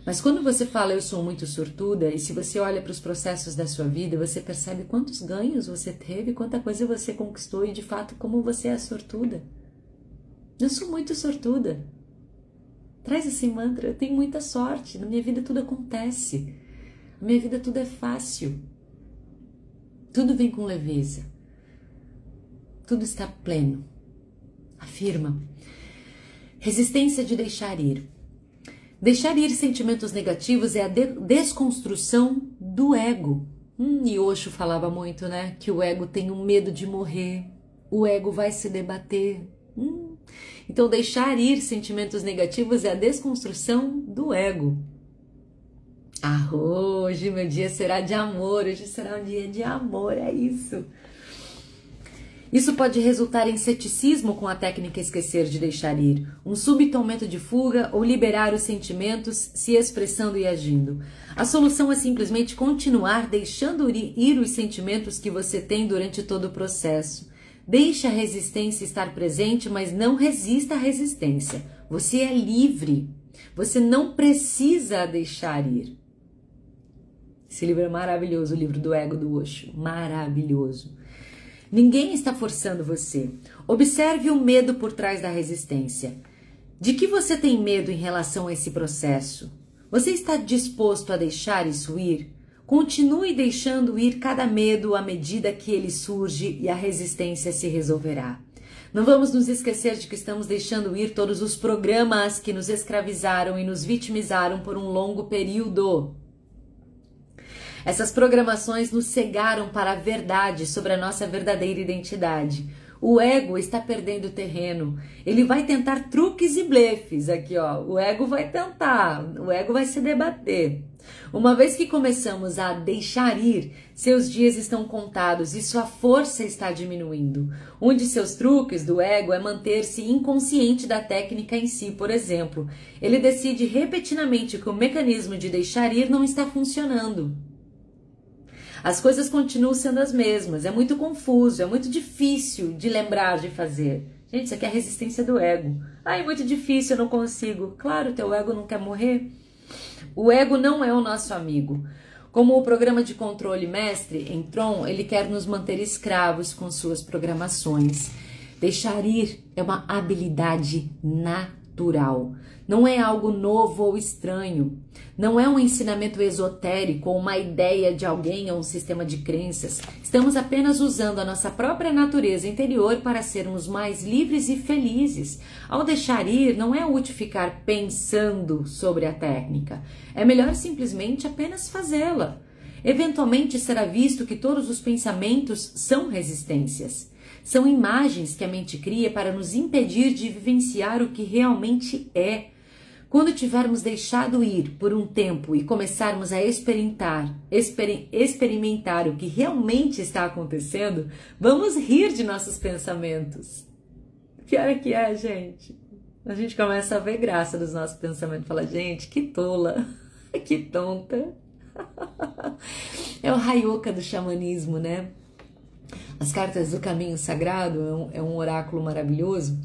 [SPEAKER 1] Mas quando você fala eu sou muito sortuda, e se você olha para os processos da sua vida, você percebe quantos ganhos você teve, quanta coisa você conquistou e de fato como você é sortuda. Eu sou muito sortuda. Traz esse mantra, eu tenho muita sorte, na minha vida tudo acontece, na minha vida tudo é fácil, tudo vem com leveza, tudo está pleno. Afirma. Resistência de deixar ir. Deixar ir sentimentos negativos é a desconstrução do ego. E Osho falava muito, né? Que o ego tem um medo de morrer, o ego vai se debater. Então, deixar ir sentimentos negativos é a desconstrução do ego. Hoje meu dia será de amor, hoje será um dia de amor, é isso. Isso pode resultar em ceticismo com a técnica esquecer de deixar ir, um súbito aumento de fuga ou liberar os sentimentos se expressando e agindo. A solução é simplesmente continuar deixando ir os sentimentos que você tem durante todo o processo. Deixe a resistência estar presente, mas não resista à resistência. Você é livre. Você não precisa deixar ir. Esse livro é maravilhoso, o livro do ego do Osho. Maravilhoso. Ninguém está forçando você. Observe o medo por trás da resistência. De que você tem medo em relação a esse processo? Você está disposto a deixar isso ir? Continue deixando ir cada medo à medida que ele surge e a resistência se resolverá. Não vamos nos esquecer de que estamos deixando ir todos os programas que nos escravizaram e nos vitimizaram por um longo período. Essas programações nos cegaram para a verdade sobre a nossa verdadeira identidade. O ego está perdendo terreno. Ele vai tentar truques e blefes aqui, ó. O ego vai tentar, o ego vai se debater. Uma vez que começamos a deixar ir, seus dias estão contados e sua força está diminuindo. Um de seus truques do ego é manter-se inconsciente da técnica em si, por exemplo. Ele decide repetidamente que o mecanismo de deixar ir não está funcionando. As coisas continuam sendo as mesmas, é muito confuso, é muito difícil de lembrar de fazer. Gente, isso aqui é a resistência do ego. É muito difícil, eu não consigo. Claro, teu ego não quer morrer. O ego não é o nosso amigo. Como o programa de controle mestre em Tron, ele quer nos manter escravos com suas programações. Deixar ir é uma habilidade natural. Não é algo novo ou estranho. Não é um ensinamento esotérico ou uma ideia de alguém ou um sistema de crenças. Estamos apenas usando a nossa própria natureza interior para sermos mais livres e felizes. Ao deixar ir, não é útil ficar pensando sobre a técnica. É melhor simplesmente apenas fazê-la. Eventualmente será visto que todos os pensamentos são resistências. São imagens que a mente cria para nos impedir de vivenciar o que realmente é. Quando tivermos deixado ir por um tempo e começarmos a experimentar o que realmente está acontecendo, vamos rir de nossos pensamentos. Pior é que é, gente. A gente começa a ver graça dos nossos pensamentos. Fala, gente, que tola, que tonta. É o Hayoka do xamanismo, né? As cartas do caminho sagrado é um oráculo maravilhoso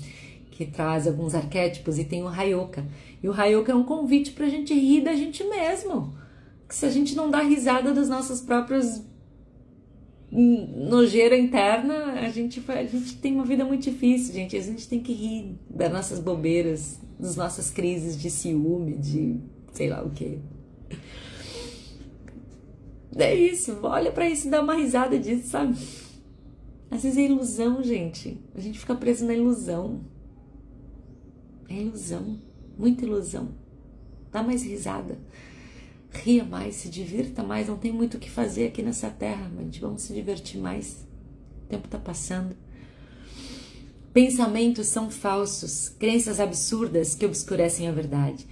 [SPEAKER 1] que traz alguns arquétipos e tem o Hayoka. E o Hayoka é um convite para a gente rir da gente mesmo. Que se a gente não dá risada dos nossos próprios nojeira interna, a gente tem uma vida muito difícil, gente. A gente tem que rir das nossas bobeiras, das nossas crises de ciúme, de sei lá o quê. É isso, olha pra isso e dá uma risada disso, sabe? Às vezes é ilusão, gente. A gente fica preso na ilusão. É ilusão, muita ilusão. Dá mais risada. Ria mais, se divirta mais. Não tem muito o que fazer aqui nessa terra, mas vamos se divertir mais. O tempo tá passando. Pensamentos são falsos, crenças absurdas que obscurecem a verdade.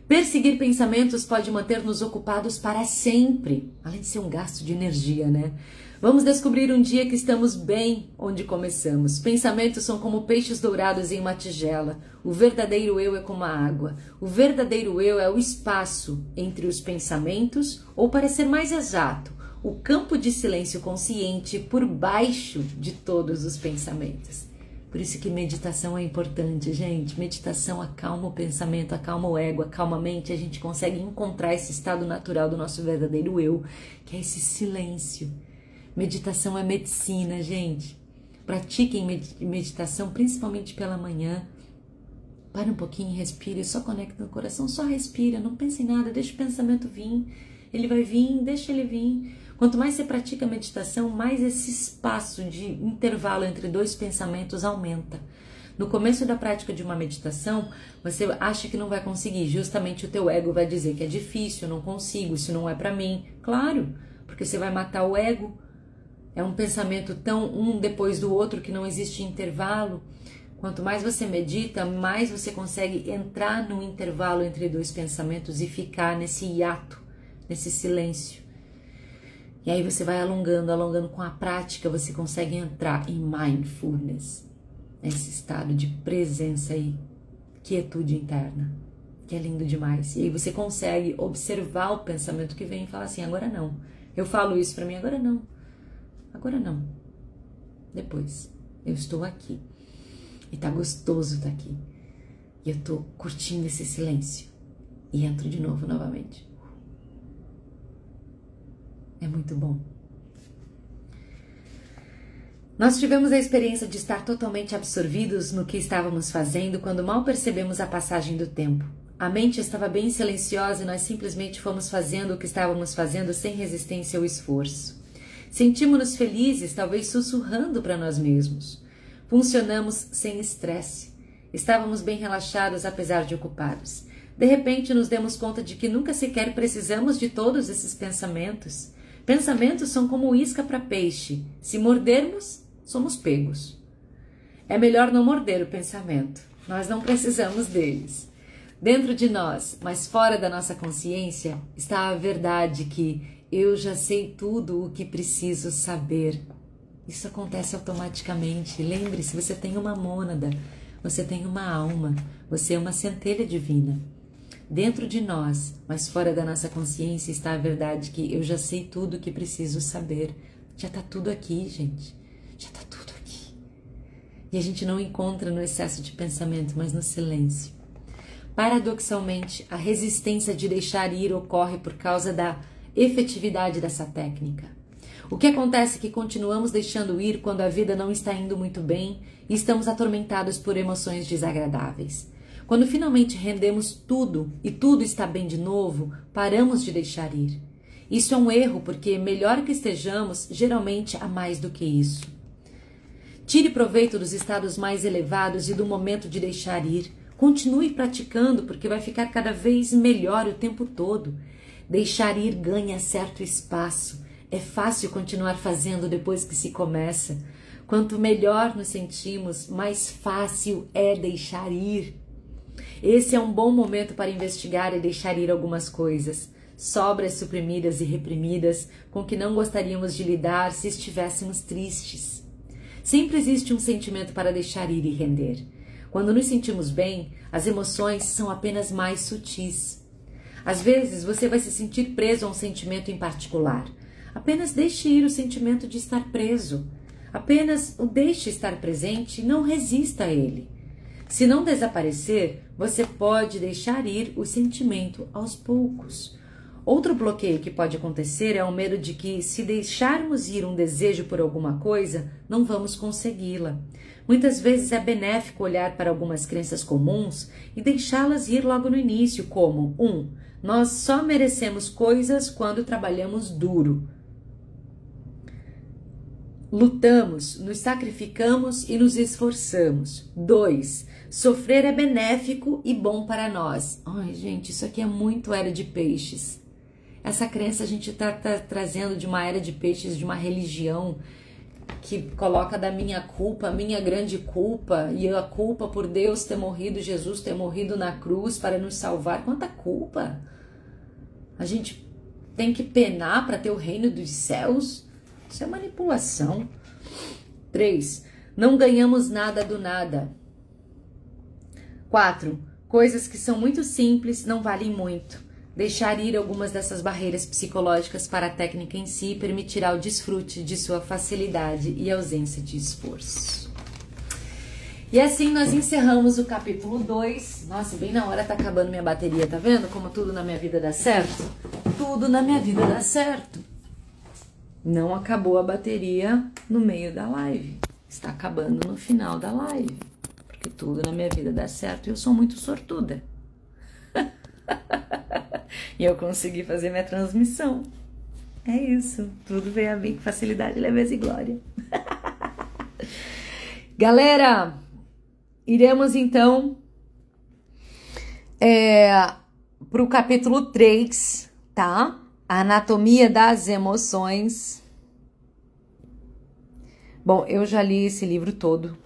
[SPEAKER 1] Perseguir pensamentos pode manter-nos ocupados para sempre, além de ser um gasto de energia, né? Vamos descobrir um dia que estamos bem onde começamos. Pensamentos são como peixes dourados em uma tigela. O verdadeiro eu é como a água. O verdadeiro eu é o espaço entre os pensamentos, ou para ser mais exato, o campo de silêncio consciente por baixo de todos os pensamentos. Por isso que meditação é importante, gente. Meditação acalma o pensamento, acalma o ego, acalma a mente. A gente consegue encontrar esse estado natural do nosso verdadeiro eu, que é esse silêncio. Meditação é medicina, gente. Pratiquem meditação, principalmente pela manhã. Para um pouquinho, respire, só conecta no coração, só respira, não pense em nada, deixa o pensamento vir. Ele vai vir, deixa ele vir. Quanto mais você pratica a meditação, mais esse espaço de intervalo entre dois pensamentos aumenta. No começo da prática de uma meditação, você acha que não vai conseguir. Justamente o teu ego vai dizer que é difícil, não consigo, isso não é para mim. Claro, porque você vai matar o ego. É um pensamento tão um depois do outro que não existe intervalo. Quanto mais você medita, mais você consegue entrar no intervalo entre dois pensamentos e ficar nesse hiato, nesse silêncio. E aí você vai alongando com a prática, você consegue entrar em mindfulness, nesse estado de presença e quietude interna, que é lindo demais. E aí você consegue observar o pensamento que vem e falar assim, agora não. Eu falo isso pra mim, agora não. Agora não. Depois. Eu estou aqui. E tá gostoso estar aqui. E eu tô curtindo esse silêncio. E entro de novo, novamente. É muito bom. Nós tivemos a experiência de estar totalmente absorvidos no que estávamos fazendo quando mal percebemos a passagem do tempo. A mente estava bem silenciosa e nós simplesmente fomos fazendo o que estávamos fazendo sem resistência ou esforço. Sentimos-nos felizes, talvez sussurrando para nós mesmos. Funcionamos sem estresse. Estávamos bem relaxados, apesar de ocupados. De repente, nos demos conta de que nunca sequer precisamos de todos esses pensamentos. Pensamentos são como isca para peixe. Se mordermos, somos pegos. É melhor não morder o pensamento. Nós não precisamos deles. Dentro de nós, mas fora da nossa consciência, está a verdade que eu já sei tudo o que preciso saber. Isso acontece automaticamente. Lembre-se, você tem uma mônada, você tem uma alma, você é uma centelha divina. Dentro de nós, mas fora da nossa consciência, está a verdade que eu já sei tudo o que preciso saber. Já está tudo aqui, gente. Já está tudo aqui. E a gente não encontra no excesso de pensamento, mas no silêncio. Paradoxalmente, a resistência de deixar ir ocorre por causa da efetividade dessa técnica. O que acontece é que continuamos deixando ir quando a vida não está indo muito bem e estamos atormentados por emoções desagradáveis. Quando finalmente rendemos tudo e tudo está bem de novo, paramos de deixar ir. Isso é um erro porque, melhor que estejamos, geralmente há mais do que isso. Tire proveito dos estados mais elevados e do momento de deixar ir. Continue praticando porque vai ficar cada vez melhor o tempo todo. Deixar ir ganha certo espaço. É fácil continuar fazendo depois que se começa. Quanto melhor nos sentimos, mais fácil é deixar ir. Esse é um bom momento para investigar e deixar ir algumas coisas, sobras suprimidas e reprimidas com que não gostaríamos de lidar se estivéssemos tristes. Sempre existe um sentimento para deixar ir e render. Quando nos sentimos bem, as emoções são apenas mais sutis. Às vezes você vai se sentir preso a um sentimento em particular. Apenas deixe ir o sentimento de estar preso. Apenas o deixe estar presente e não resista a ele. Se não desaparecer, você pode deixar ir o sentimento aos poucos. Outro bloqueio que pode acontecer é o medo de que, se deixarmos ir um desejo por alguma coisa, não vamos consegui-la. Muitas vezes é benéfico olhar para algumas crenças comuns e deixá-las ir logo no início, como 1. Nós só merecemos coisas quando trabalhamos duro. Lutamos, nos sacrificamos e nos esforçamos. 2. Sofrer é benéfico e bom para nós. Ai, gente, isso aqui é muito era de peixes. Essa crença a gente está trazendo de uma era de peixes, de uma religião que coloca da minha culpa, minha grande culpa, e a culpa por Deus ter morrido, Jesus ter morrido na cruz para nos salvar. Quanta culpa! A gente tem que penar para ter o reino dos céus? Isso é manipulação. 3. Não ganhamos nada do nada. 4. Coisas que são muito simples não valem muito. Deixar ir algumas dessas barreiras psicológicas para a técnica em si permitirá o desfrute de sua facilidade e ausência de esforço. E assim nós encerramos o capítulo 2. Nossa, bem na hora tá acabando minha bateria, tá vendo? Como tudo na minha vida dá certo? Tudo na minha vida dá certo. Não acabou a bateria no meio da live. Está acabando no final da live. Porque tudo na minha vida dá certo e eu sou muito sortuda. E eu consegui fazer minha transmissão. É isso. Tudo veio a mim com facilidade, leveza e glória. Galera, iremos então para o capítulo 3, tá? A anatomia das emoções. Bom, eu já li esse livro todo.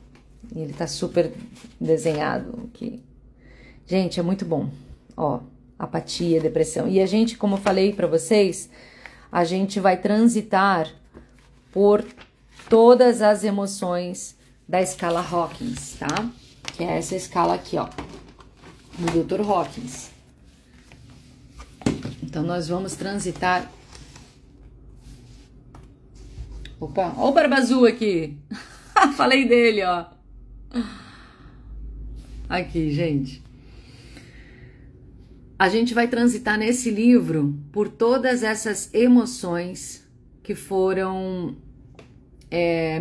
[SPEAKER 1] E ele tá super desenhado aqui. Gente, é muito bom. Ó, apatia, depressão. E a gente, como eu falei pra vocês, a gente vai transitar por todas as emoções da escala Hawkins, tá? Que é essa escala aqui, ó, do Dr. Hawkins. Então, nós vamos transitar... Opa, ó o Barba Azul aqui. Falei dele, ó. Aqui, gente. A gente vai transitar nesse livro por todas essas emoções que foram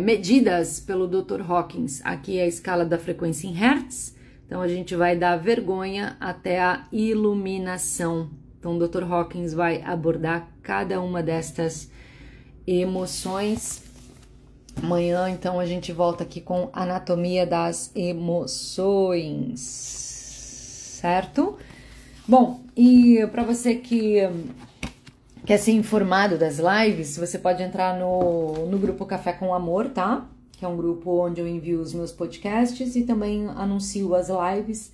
[SPEAKER 1] medidas pelo Dr. Hawkins. Aqui é a escala da frequência em Hertz. Então, a gente vai da vergonha até a iluminação. Então, o Dr. Hawkins vai abordar cada uma destas emoções. Amanhã, então, a gente volta aqui com anatomia das emoções, certo? Bom, e para você que quer ser informado das lives, você pode entrar no grupo Café com Amor, tá? Que é um grupo onde eu envio os meus podcasts e também anuncio as lives,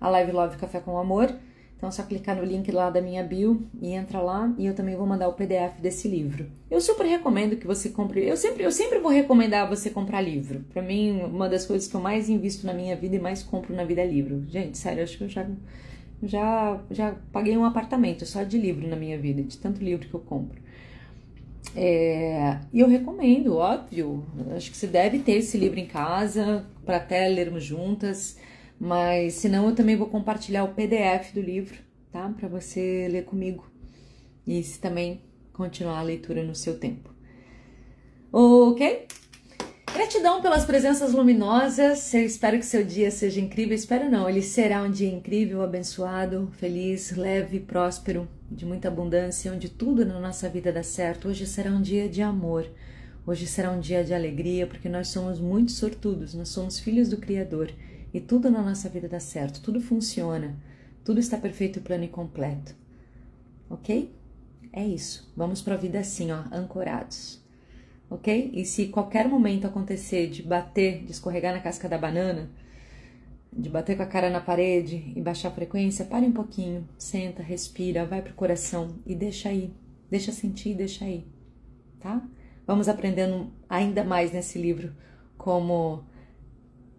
[SPEAKER 1] a Live Love Café com Amor. Então, é só clicar no link lá da minha bio e entra lá, e eu também vou mandar o PDF desse livro. Eu super recomendo que você compre, eu sempre vou recomendar você comprar livro. Pra mim, uma das coisas que eu mais invisto na minha vida e mais compro na vida é livro. Gente, sério, eu acho que eu já paguei um apartamento só de livro na minha vida, de tanto livro que eu compro. E eu recomendo, óbvio, acho que você deve ter esse livro em casa, para até lermos juntas. Mas, senão, eu também vou compartilhar o PDF do livro, tá? Para você ler comigo. E também continuar a leitura no seu tempo. Ok? Gratidão pelas presenças luminosas. Eu espero que seu dia seja incrível. Espero não, ele será um dia incrível, abençoado, feliz, leve, próspero, de muita abundância, onde tudo na nossa vida dá certo. Hoje será um dia de amor. Hoje será um dia de alegria, porque nós somos muito sortudos. Nós somos filhos do Criador. E tudo na nossa vida dá certo, tudo funciona, tudo está perfeito, plano e completo, ok? É isso, vamos para a vida assim, ó, ancorados, ok? E se qualquer momento acontecer de bater, de escorregar na casca da banana, de bater com a cara na parede e baixar a frequência, pare um pouquinho, senta, respira, vai pro coração e deixa aí, deixa sentir, deixa aí, tá? Vamos aprendendo ainda mais nesse livro como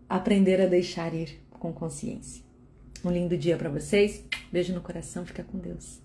[SPEAKER 1] aprender a deixar ir com consciência. Um lindo dia para vocês. Beijo no coração. Fica com Deus.